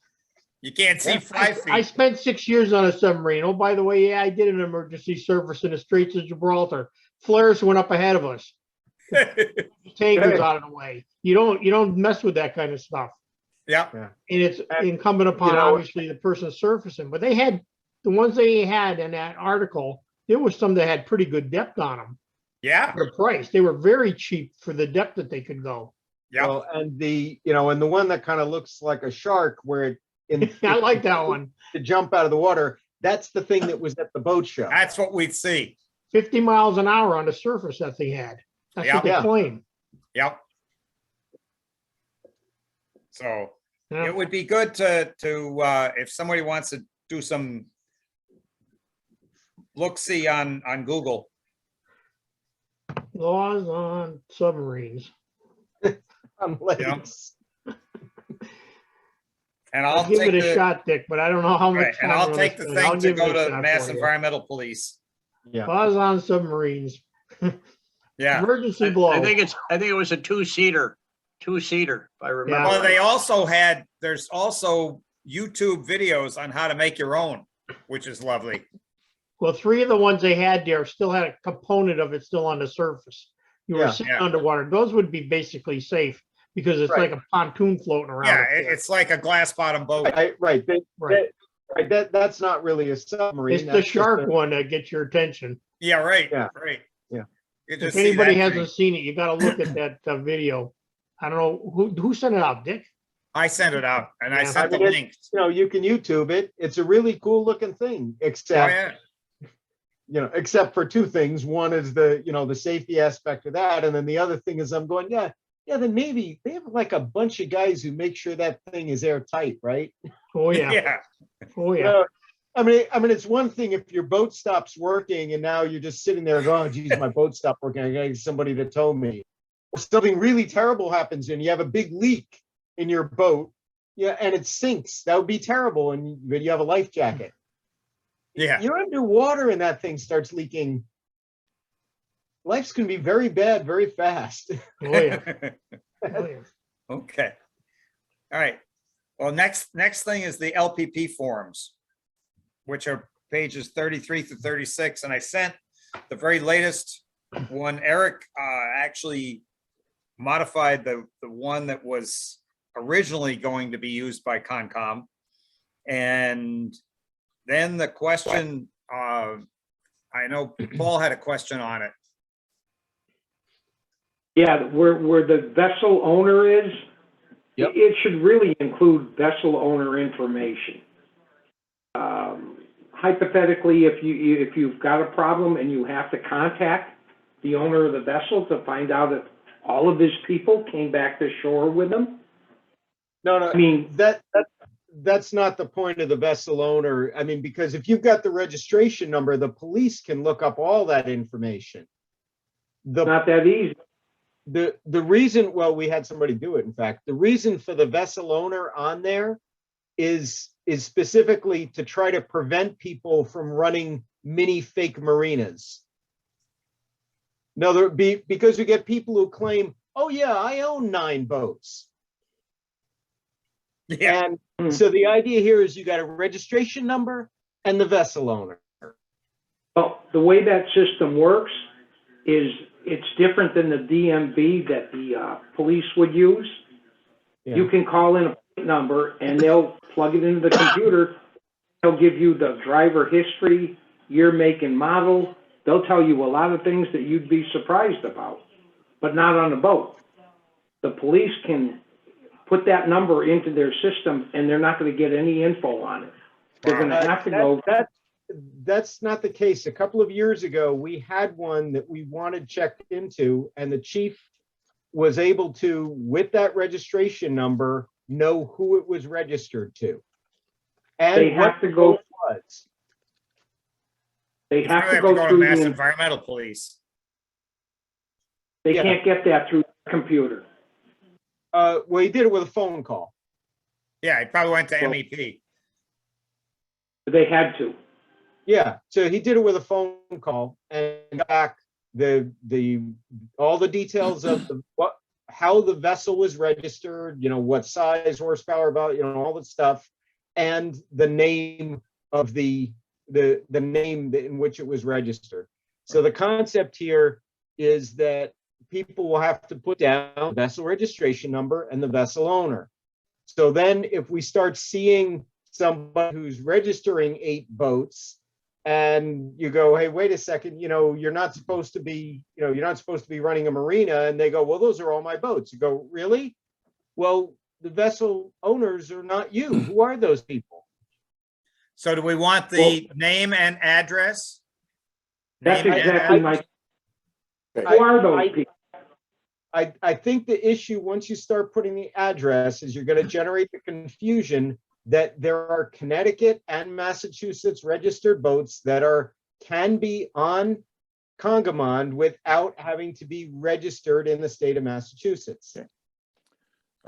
You can't see I 5 feet. spent 6 years on a submarine. Oh, by the way, yeah, I did an emergency service in the Straits of Gibraltar. Flares went up ahead of us. Tank was out of the way. You don't mess with that kind of stuff. Yep. And it's incumbent upon, know- obviously, the person surfacing. But they had, the ones they had in that article, there was some that had pretty good depth on them. Yeah. For the price, they were very cheap for the depth that they could go. Yep. Well, and the one that kind of looks like a shark where I like that one. to jump out of the water, that's the thing that was at the boat show. That's what we'd see. 50 miles an hour on the surface that they had. That's what they Yeah. claim. Yep. So Yeah. it would be good to if somebody wants to do some look-see on Google. Laws on submarines. On lakes. And I'll I'll give take it a the, shot, Dick, but I don't know how much right, time. and I'll I'm take gonna the spend. I'll thing to give it go a to shot Mass for you. Environmental Police. Yeah. Laws on submarines. Yeah. Emergency blow. I think it was a two-seater, if I remember. Well, they right. also there's also YouTube videos on how to make your own, which is lovely. Well, 3 of the ones they had there still had a component of it still on the surface. You were Yeah. sitting Yeah. underwater. Those would be basically safe because it's Right. like a pontoon floating around. Yeah, up there. it's like a glass bottom boat. Right. Right. That's not really a submarine. It's the that's just shark a- one that gets your attention. Yeah, right, Yeah. right. Yeah. You If just see anybody that hasn't thing. seen it, you got to look at that video. I don't know who sent it out, Dick. I sent it out and I Yeah. sent I the mean, link. You can YouTube it. It's a really cool looking thing, Oh, except, yeah. except for 2 things. One is the safety aspect of that. And then the other thing is I'm going, then maybe they have like a bunch of guys who make sure that thing is airtight, right? Oh yeah. Yeah. Oh You yeah. know, I mean, it's one thing if your boat stops working and now you're just sitting there going, oh, geez, my boat stopped working. I got to get somebody to tow me. Or something really terrible happens and you have a big leak in your boat, and it sinks. That would be terrible. And you have a life jacket. Yeah. You're underwater and that thing starts leaking. Life's going to be very bad, very fast. Oh yeah. Oh yeah. Okay. All right. Well, next thing is the LPP forms, which are pages 33 through 36. And I sent the very latest one. Eric actually modified the one that was originally going to be used by Concom. And then the question, I know Paul had a question on it. Yeah, where the vessel owner is, Yep. it should really include vessel owner information. Hypothetically, if you've got a problem and you have to contact the owner of the vessel to find out if all of his people came back to shore with him, No, I mean, that's not the point of the vessel owner. I mean, because if you've got the registration number, the police can look up all that information. it's not that easy. The reason, well, we had somebody do it, in fact, the reason for the vessel owner on there is specifically to try to prevent people from running mini fake marinas. No, because we get people who claim, oh yeah, I own 9 boats. Yeah. And so the idea here is you got a registration number and the vessel owner. Well, the way that system works is it's different than the DMV that the police would use. Yeah. You can call in a plate number and they'll plug it into the computer. They'll give you the driver history, year, make, and model. They'll tell you a lot of things that you'd be surprised about, but not on a boat. The police can put that number into their system and they're not going to get any info on it. They're going to have to go. That's not the case. A couple of years ago, we had one that we wanted checked into, and the chief was able to, with that registration number, know who it was registered to. And They have what to the go- boat was. They You have probably to go to through Mass the, Environmental Police. they Yeah. can't get that through the computer. Well, he did it with a phone call. Yeah, he probably went to Well- MEP. They had to. Yeah, so he did it with a phone call and got back all the details of how the vessel was registered, what size, horsepower, about, all that stuff, and the name of the name in which it was registered. So the concept here is that people will have to put down the vessel registration number and the vessel owner. So then if we start seeing somebody who's registering 8 boats, and you go, hey, wait a second, you're not supposed to be running a marina, and they go, well, those are all my boats. You go, really? Well, the vessel owners are not you. Who are those people? So do we want the name and address? That's Name and exactly address? my, who are those people? I think the issue, once you start putting the address, is you're going to generate the confusion that there are Connecticut and Massachusetts registered boats that can be on Congamon without having to be registered in the state of Massachusetts.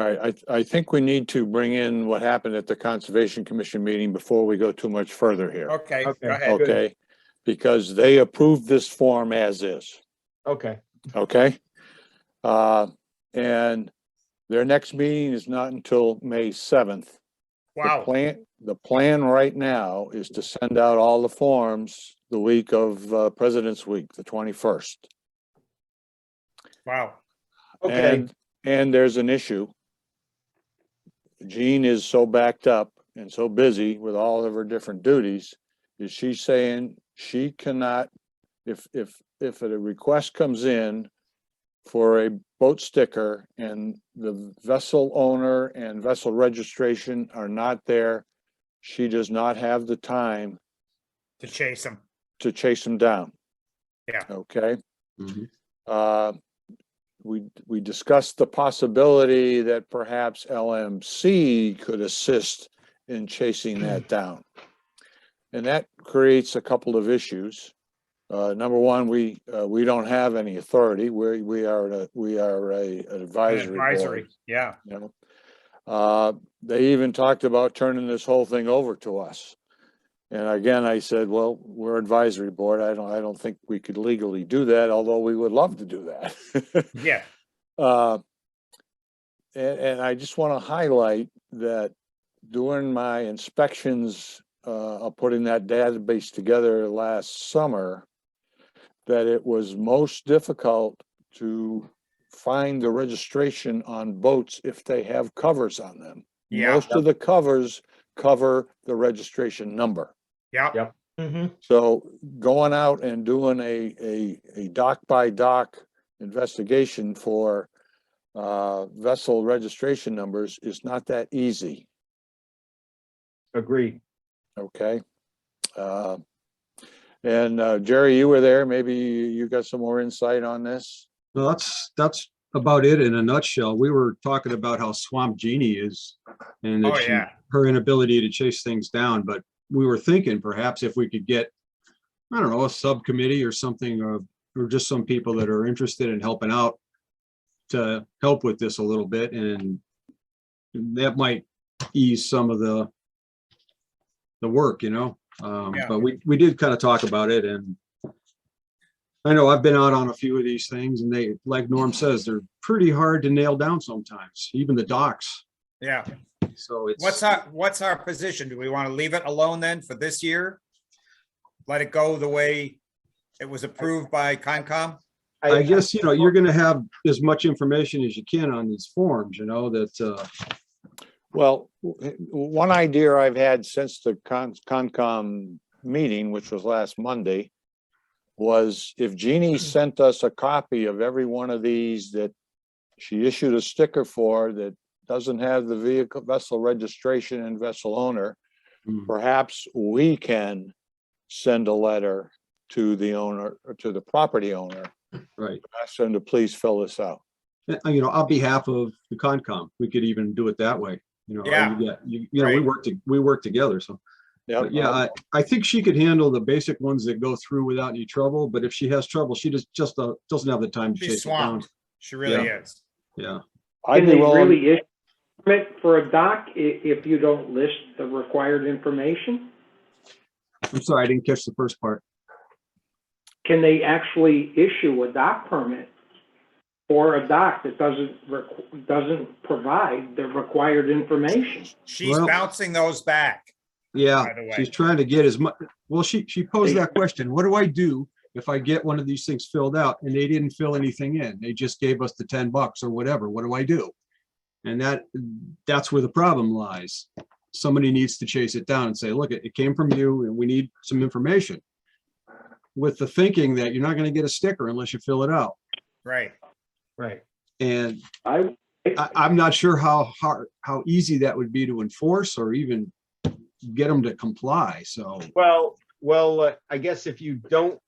All right, I think we need to bring in what happened at the Conservation Commission meeting before we go too much further here. Okay, Okay. go ahead. Good. Okay, because they approved this form as is, Okay. okay? And their next meeting is not until May 7th. Wow. The plan right now is to send out all the forms the week of President's Week, the 21st. Wow. Okay. And there's an issue. Jean is so backed up and so busy with all of her different duties, is she saying she cannot, if a request comes in for a boat sticker and the vessel owner and vessel registration are not there, she does not have the time To chase them. to chase them down. Yeah. Okay. Mhm. We discussed the possibility that perhaps LMC could assist in chasing that down. And that creates a couple of issues. Number one, we don't have any authority. We are an advisory board. Yeah. You know, they even talked about turning this whole thing over to us. And again, I said, well, we're advisory board. I don't think we could legally do that, although we would love to do that. Yeah. And I just want to highlight that during my inspections of putting that database together last summer, that it was most difficult to find the registration on boats if they have covers on them. Yeah. Most of the covers cover the registration number. Yeah. Yep. Mm-hmm. So going out and doing a dock by dock investigation for vessel registration numbers is not that easy. Agreed. Okay. And Jerry, you were there. Maybe you got some more insight on this. Well, that's about it in a nutshell. We were talking about how Swamp Genie is and that Oh, yeah. her inability to chase things down. But we were thinking perhaps if we could get, I don't know, a subcommittee or something, or just some people that are interested in helping out to help with this a little bit, and that might ease some of the work, you know. Yeah. But we did kind of talk about it, and I know I've been out on a few of these things, and they, like Norm says, they're pretty hard to nail down sometimes, even the docks. Yeah. So it's What's our position? Do we want to leave it alone then for this year? Let it go the way it was approved by Concom? I guess, you know, you're going to have as much information as you can on these forms, you know, that Well, one idea I've had since the Concom meeting, which was last Monday, was if Jeannie sent us a copy of every one of these that she issued a sticker for that doesn't have the vehicle vessel registration and vessel owner, perhaps we can send a letter to the owner or to the property owner. right. Ask them to please fill this out. You know, on behalf of the Concom, we could even do it that way. You know, Yeah. you know, Right. we work together. So, Yeah, but yeah, I think she could handle the basic ones that go through without any trouble. But if she has trouble, she just doesn't have the time to She's chase it down. swamped. She really Yeah. is. Yeah. I'd Can be they willing. really issue a permit for a dock if you don't list the required information? I'm sorry, I didn't catch the first part. can they actually issue a dock permit for a dock that doesn't provide the required information? She's Well- bouncing those back. Yeah, By the way. she's trying to get as much, well, she posed that question, what do I do if I get one of these things filled out and they didn't fill anything in? They just gave us the $10 or whatever, what do I do? And that's where the problem lies. Somebody needs to chase it down and say, look, it came from you and we need some information. With the thinking that you're not gonna get a sticker unless you fill it out. Right. Right. And I, I'm not sure how easy that would be to enforce or even get them to comply, so. Well, I guess if you don't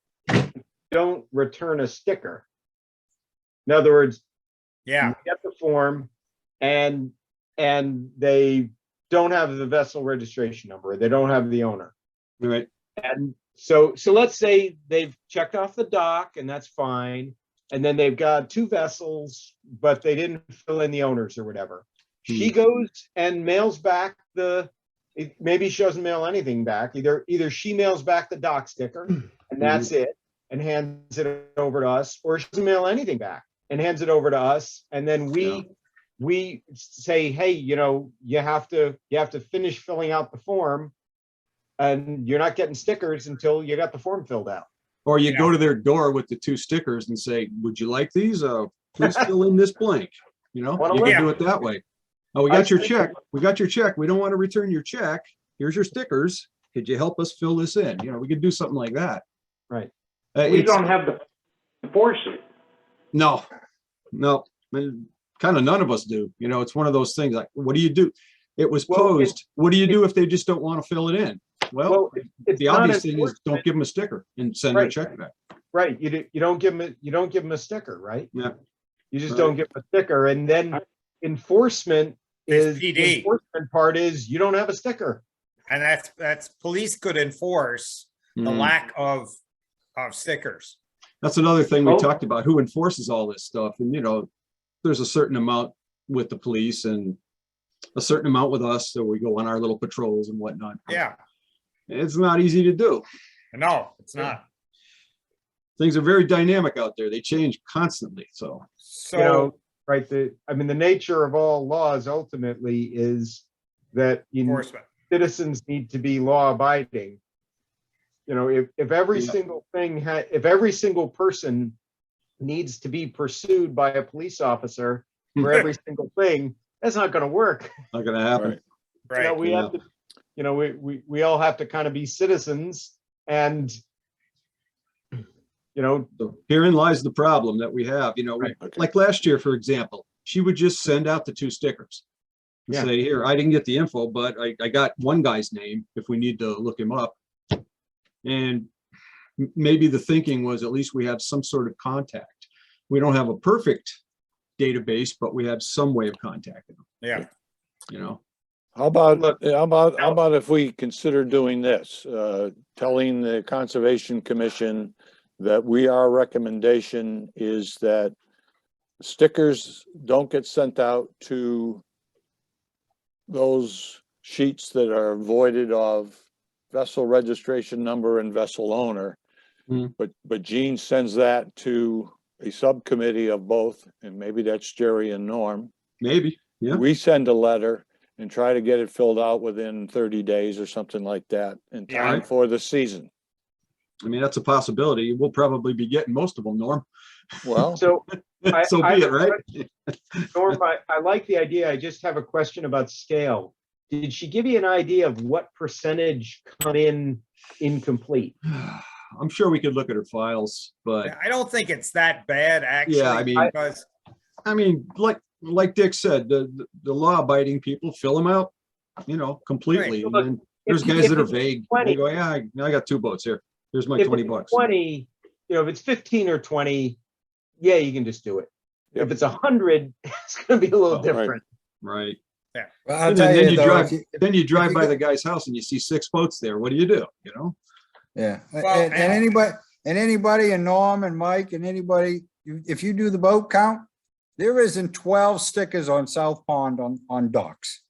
return a sticker, in other words, Yeah. you get the form and they don't have the vessel registration number, they don't have the owner. Right. And so let's say they've checked off the dock and that's fine. And then they've got 2 vessels, but they didn't fill in the owners or whatever. She goes and mails back maybe she doesn't mail anything back. Either she mails back the dock sticker and that's it and hands it over to us, or she doesn't mail anything back and hands it over to us. And then we say, hey, you have to finish filling out the form and you're not getting stickers until you got the form filled out. Or you go to their door with the 2 stickers and say, would you like these? Please fill in this blank. You can do it that way. Oh, we got your check. We got your check. We don't want to return your check. Here's your stickers. Could you help us fill this in? We could do something like that. Right. we don't have to enforce it. No, kind of none of us do. It's one of those things like, what do you do? It was posed. What do you do if they just don't want to fill it in? Well, the obvious thing is don't give them a sticker and send their check back. Right. You don't give them a sticker, right? Yeah. You just don't give them a sticker. And then enforcement It's is PD. the enforcement part is you don't have a sticker. And that's police could enforce the lack of stickers. That's another thing we Oh. talked about, who enforces all this stuff. And, there's a certain amount with the police and a certain amount with us. So we go on our little patrols and whatnot. Yeah. It's not easy to do. No, it's not. Things are very dynamic out there. They change constantly. So, So Right. The nature of all laws ultimately is that enforcement. citizens need to be law abiding. If every single thing if every single person needs to be pursued by a police officer for every single thing, that's not going to work. not going to happen. Right. We have to, we all have to kind of be citizens and, So herein lies the problem that we have, like last year, for example, she would just send out the 2 stickers. And Yeah. say, here, I didn't get the info, but I got one guy's name if we need to look him up. And maybe the thinking was at least we have some sort of contact. We don't have a perfect database, but we have some way of contacting them, Yeah. How about if we consider doing this, telling the Conservation Commission that our recommendation is that stickers don't get sent out to those sheets that are voided of vessel registration number and vessel owner. But Gene sends that to a subcommittee of both, and maybe that's Jerry and Norm. maybe. Yeah. We send a letter and try to get it filled out within 30 days or something like that in Yeah. time for the season. I mean, that's a possibility. We'll probably be getting most of them, Norm. Well, so. So be it, right? Norm, I like the idea. I just have a question about scale. Did she give you an idea of what percentage come in incomplete? I'm sure we could look at her files, but I don't think it's that bad, actually. Yeah, I mean- because like Dick said, the law abiding people fill them out, completely. Right. And then there's If- guys if that are it's vague. 20 They go, yeah, I got 2 boats here. Here's my If $20 it's bucks. 20, if it's 15 or 20, yeah, you can just do it. If it's 100, it's gonna be a little Oh, right. different. Right. Well, I'll And tell then you you though, drive, if you- then you drive you by go- the guy's house and you see 6 boats there. What do you do? Yeah, Well, and anybody and Norm and Mike and anybody, if you do the boat count, there isn't 12 stickers on South Pond on docks.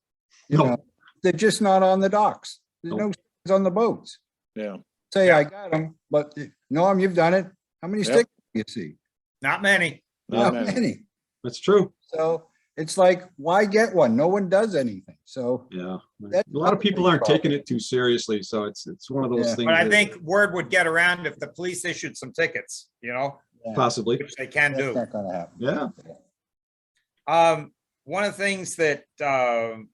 No. They're just not on the docks. There's Nope. no stickers on the boats. yeah. say Yeah. I got them, but Norm, you've done it. How many Yep. stickers do you see? Not many. Not Not many. many. That's true. So it's like, why get one? No one does anything. So Yeah. A That's lot of people probably aren't a problem. taking it too seriously, so it's one of those Yeah. things. But I that think word would get around if the police issued some tickets, Possibly, which they can that's do. not gonna happen. yeah. One of the things that that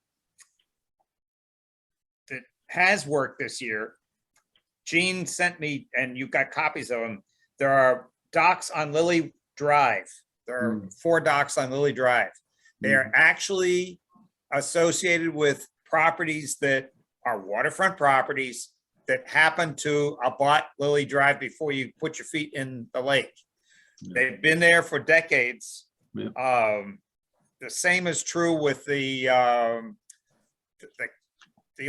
has worked this year, Gene sent me, and you've got copies of them. There are docks on Lily Drive. There are 4 docks on Lily Drive. They are actually associated with properties that are waterfront properties that happen to abut Lily Drive before you put your feet in the lake. Yeah. They've been there for decades. Yeah. The same is true with the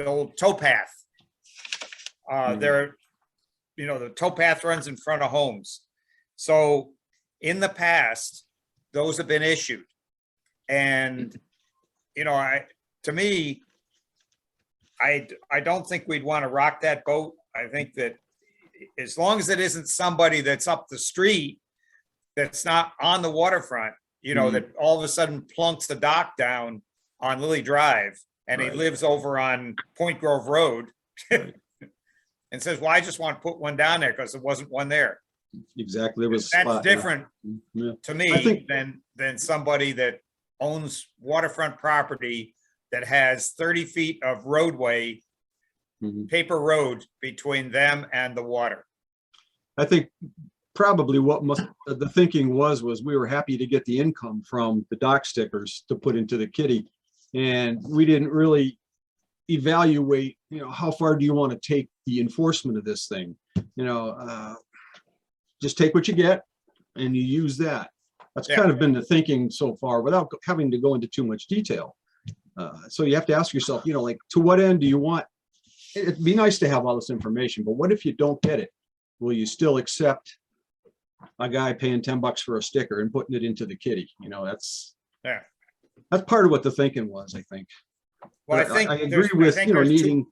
old towpath. There, the towpath runs in front of homes. So in the past, those have been issued. And, to me, I don't think we'd want to rock that boat. I think that as long as it isn't somebody that's up the street, that's not on the waterfront, that all of a sudden plunks the dock down on Lily Drive and he Right. lives over on Point Grove Road Right. and says, well, I just want to put one down there because there wasn't one there. Exactly. It was. That's different Yeah. to I me think- than somebody that owns waterfront property that has 30 feet of roadway, Mhm. paper road between them and the water. I think probably the thinking was we were happy to get the income from the dock stickers to put into the kitty. And we didn't really evaluate, how far do you want to take the enforcement of this thing? Just take what you get and you use that. That's Yeah. kind of been the thinking so far without having to go into too much detail. So you have to ask yourself, like, to what end do you want? It'd be nice to have all this information, but what if you don't get it? Will you still accept a guy paying $10 for a sticker and putting it into the kitty? That's part of what the thinking was, I think. Well, I But think I agree there's- I with, think there's two- needing.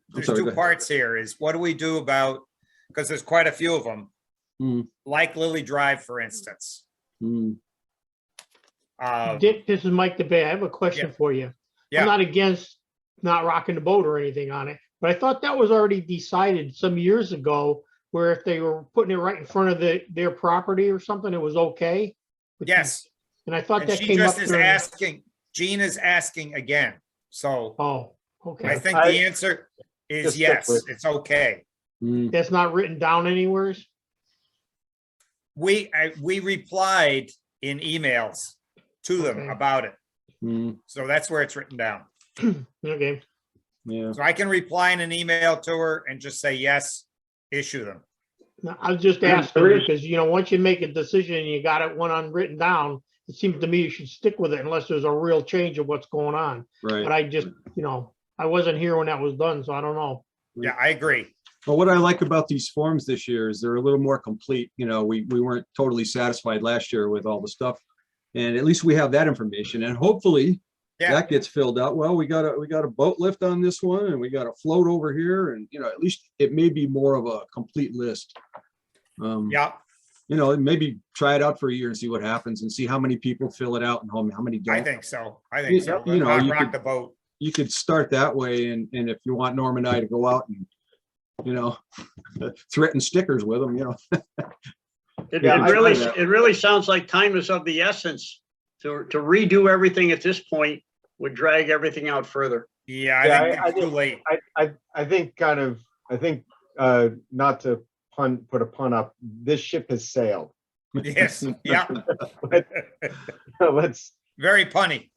There's sorry, go two ahead. parts here is what do we do about, because there's quite a few of them, like Lily Drive, for instance. Dick, this is Mike DeBay. I have a question for you. Yeah. I'm not against not rocking the boat or anything on it, but I thought that was already decided some years ago, where if they were putting it right in front of their property or something, it was okay. Yes, And I thought and that she came up just is during. asking, Jean is asking again. So Oh, I okay. think the answer is Just stick yes, with- it's okay. That's not written down anywhere? We replied in emails to them Okay. about it. So that's where it's written down. Okay. Yeah. So I can reply in an email to her and just say, yes, issue them. No, I was just And asking there is- because, once you make a decision and you got it one unwritten down, it seems to me you should stick with it unless there's a real change of what's going on. But Right. I just, I wasn't here when that was done, so I don't know. Yeah, I agree. Well, what I like about these forms this year is they're a little more complete. We weren't totally satisfied last year with all the stuff. And at least we have that information, and hopefully Yeah. that gets filled out. Well, we got a boat lift on this one, and we got a float over here, and at least it may be more of a complete list. Yeah, Maybe try it out for a year and see what happens, and see how many people fill it out and how many I don't. think so. I think so. You know, Let's you not rock could- the boat. You could start that way, and if you want Norm and I to go out and threaten stickers with them, It Yeah, I- really, I- it really sounds like time is of the essence. To redo everything at this point would drag everything out further. Yeah, Yeah, I think I it's too late. I think not to put a pun up, this ship has sailed. Yes, yeah, Let's, very punny.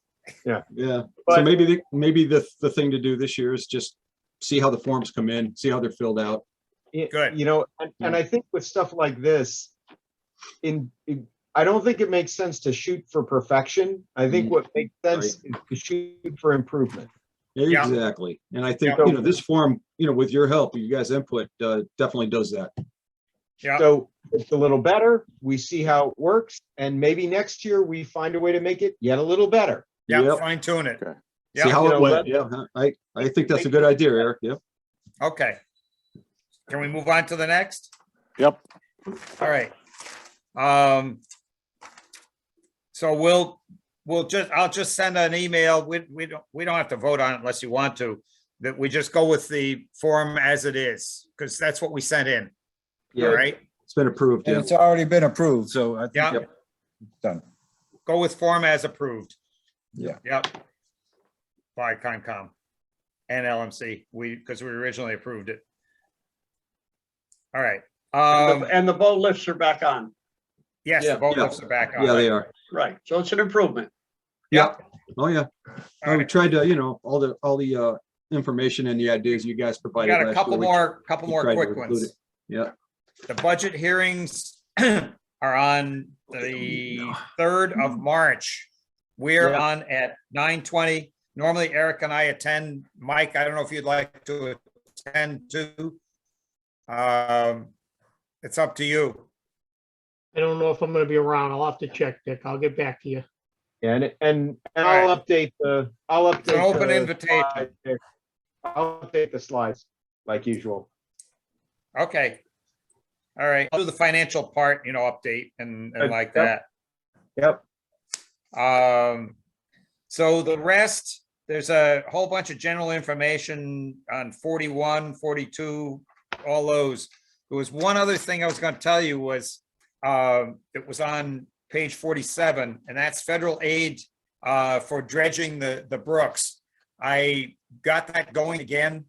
Yeah, so But- maybe the thing to do this year is just see how the forms come in, see how they're filled out. Good. And I think with stuff like this, I don't think it makes sense to shoot for perfection. I think what makes sense is to shoot for improvement. Yeah. Exactly. And I think, Yeah. this form, with your help, you guys' input, definitely does that. Yeah, So it's a little better. We see how it works, and maybe next year we find a way to make it yet a little better. yeah, Yep. fine tune it. Okay. See Yeah, how you it know, went. Yeah, I think that's a good idea, Eric. Yep. okay. Can we move on to the next? Yep. All right. So I'll just send an email. We don't have to vote on it unless you want to, that we just go with the form as it is, because that's what we sent in. All Yeah, right, It's been approved. And Yeah. it's already been approved, so I think yeah, Yep. done. go with form as approved. Yeah. Yep. By Concom and LMC, because we originally approved it. All right. And the boat lifts are back on. Yes, Yeah. the boat Yeah. lifts are back on. Yeah, they are. Right, so it's an improvement. Yep. Oh, yeah. All We right. tried to, all the information and the ideas you guys We provided. got a last couple year, we more tried to quick include ones. it. Yeah. The budget hearings are on the 3rd of March. We're Yeah. on at 9:20. Normally Eric and I attend. Mike, I don't know if you'd like to attend too. It's up to you. I don't know if I'm gonna be around. I'll have to check, Dick. I'll get back to you. And All I'll right. update the, It's an open invitation. slides there. I'll update the slides like usual. Okay. All right. I'll do the financial part, update and Good. like Yep. that. Yep. So the rest, there's a whole bunch of general information on 41, 42, all those. There was one other thing I was going to tell you was, it was on page 47, and that's federal aid for dredging the brooks. I got that going again.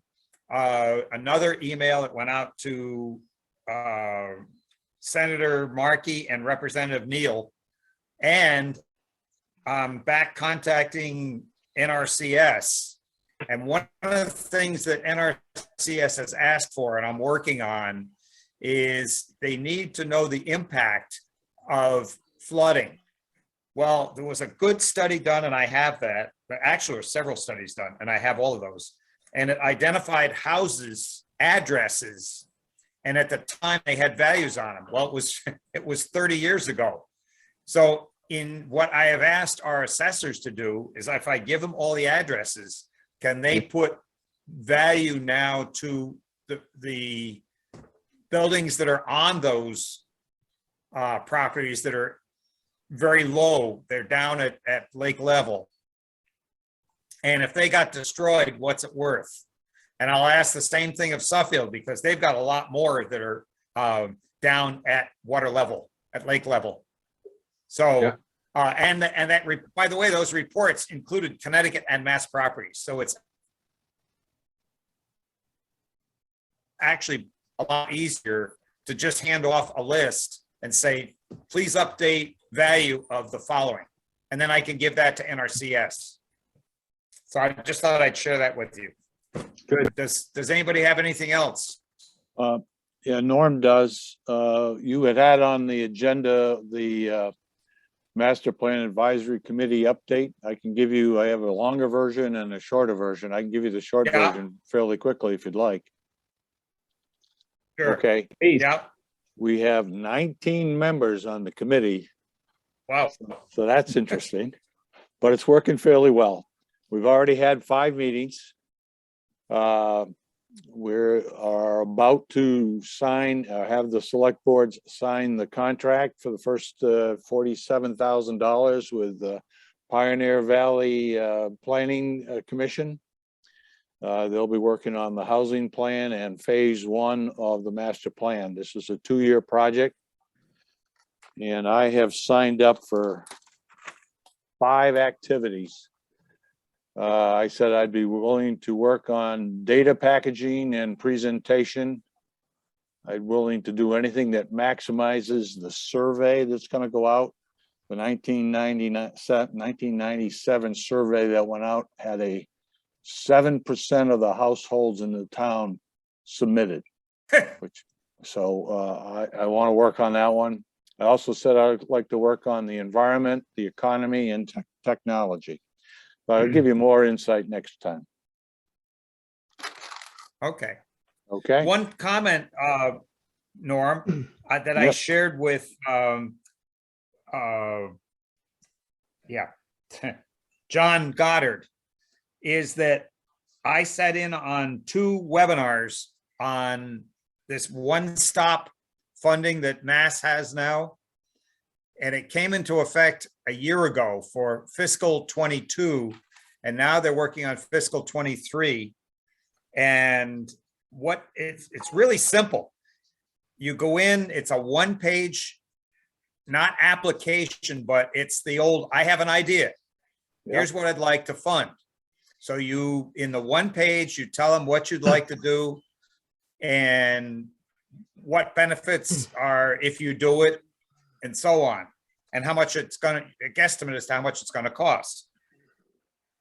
Another email that went out to Senator Markey and Representative Neal, and I'm back contacting NRCS. And one of the things that NRCS has asked for, and I'm working on, is they need to know the impact of flooding. Well, there was a good study done, and I have that. Actually, there were several studies done, and I have all of those. And it identified houses, addresses, and at the time they had values on them. Well, it was 30 years ago. So in what I have asked our assessors to do is, if I give them all the addresses, can they put value now to the buildings that are on those properties that are very low? They're down at lake level. And if they got destroyed, what's it worth? And I'll ask the same thing of Suffield, because they've got a lot more that are down at water level, at lake level. So, Yeah. By the way, those reports included Connecticut and Mass properties. So it's actually a lot easier to just hand off a list and say, please update value of the following. And then I can give that to NRCS. So I just thought I'd share that with you. Good. Does anybody have anything else? Yeah, Norm does. You had on the agenda, the Master Plan Advisory Committee update. I have a longer version and a shorter version. I can give you the short Yeah. version fairly quickly if you'd like. Sure. Okay, Yeah. we have 19 members on the committee, Wow. so that's interesting, but it's working fairly well. We've already had 5 meetings. We are about to have the select boards sign the contract for the first $47,000 with the Pioneer Valley Planning Commission. They'll be working on the housing plan and phase 1 of the master plan. This is a 2-year project. And I have signed up for 5 activities. I said I'd be willing to work on data packaging and presentation. I'm willing to do anything that maximizes the survey that's going to go out. The 1997 survey that went out had a 7% of the households in the town submitted. I want to work on that one. I also said I'd like to work on the environment, the economy, and technology. But I'll give you more insight next time. Okay. Okay. One comment, Norm, that I Yep. shared with, John Goddard, is that I sat in on 2 webinars on this one-stop funding that Mass has now. And it came into effect a year ago for fiscal 22, and now they're working on fiscal 23. And what it's really simple. You go in, it's a one-page, not application, but it's the old, I have an idea. Here's what I'd like to fund. So you, in the one page, you tell them what you'd like to do and what benefits are if you do it and so on, and how much it's gonna, a guesstimate as to how much it's gonna cost.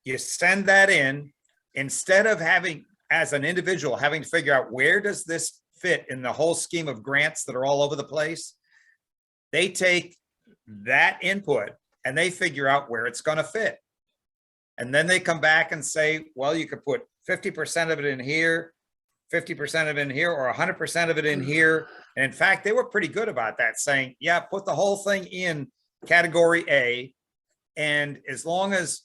You send that in, instead of having, as an individual, having to figure out where does this fit in the whole scheme of grants that are all over the place. They take that input and they figure out where it's gonna fit. And then they come back and say, well, you could put 50% of it in here, 50% of it in here, or 100% of it in here. And in fact, they were pretty good about that, saying, yeah, put the whole thing in category A. And as long as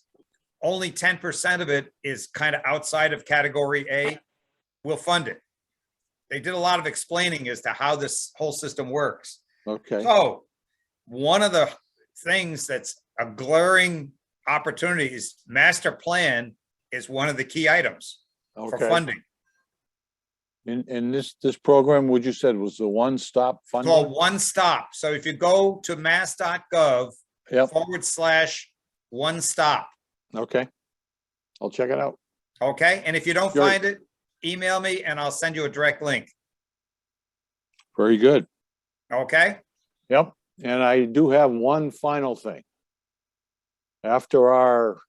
only 10% of it is kind of outside of category A, we'll fund it. They did a lot of explaining as to how this whole system works. Okay, So one of the things that's a glaring opportunities, master plan is one of the key items for okay. funding. And this program, would you said was the one-stop Called funding? One Stop. So if you go to mass.gov Yep, /one stop, okay. I'll check it out. okay? And if you don't Great. find it, email me and I'll send you a direct link, Very good. okay? Yep, and I do have one final thing. After our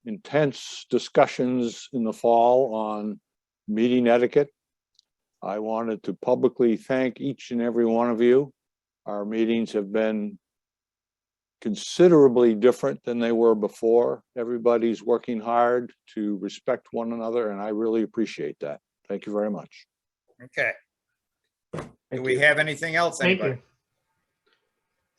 intense discussions in the fall on meeting etiquette, I wanted to publicly thank each and every one of you. Our meetings have been considerably different than they were before. Everybody's working hard to respect one another, and I really appreciate that. Thank you very much. Okay. Do we have anything else, Thank anybody?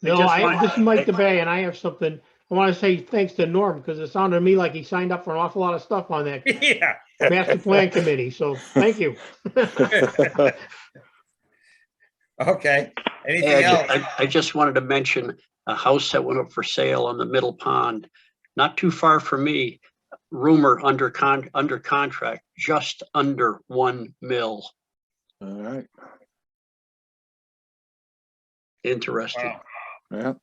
you. No, just want- this is Mike DeBay, and I have something. I want to say thanks to Norm, because it sounded to me like he signed up for an awful lot of stuff on that Yeah. master plan committee, so thank you. Okay. Anything Ed, else? I just wanted to mention a house that went up for sale on the Middle Pond, not too far from me. Rumor under contract, just under 1 mil. All right, Interesting. Wow. yeah.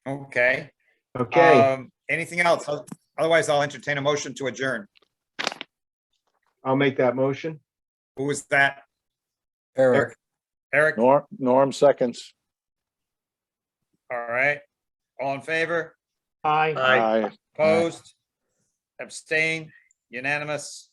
Okay. Okay, Anything else? Otherwise, I'll entertain a motion to adjourn. I'll make that motion. Who was that? Eric, Eric? Norm seconds. All right. All in favor? Aye. Aye. Aye. Opposed? Abstain? Unanimous?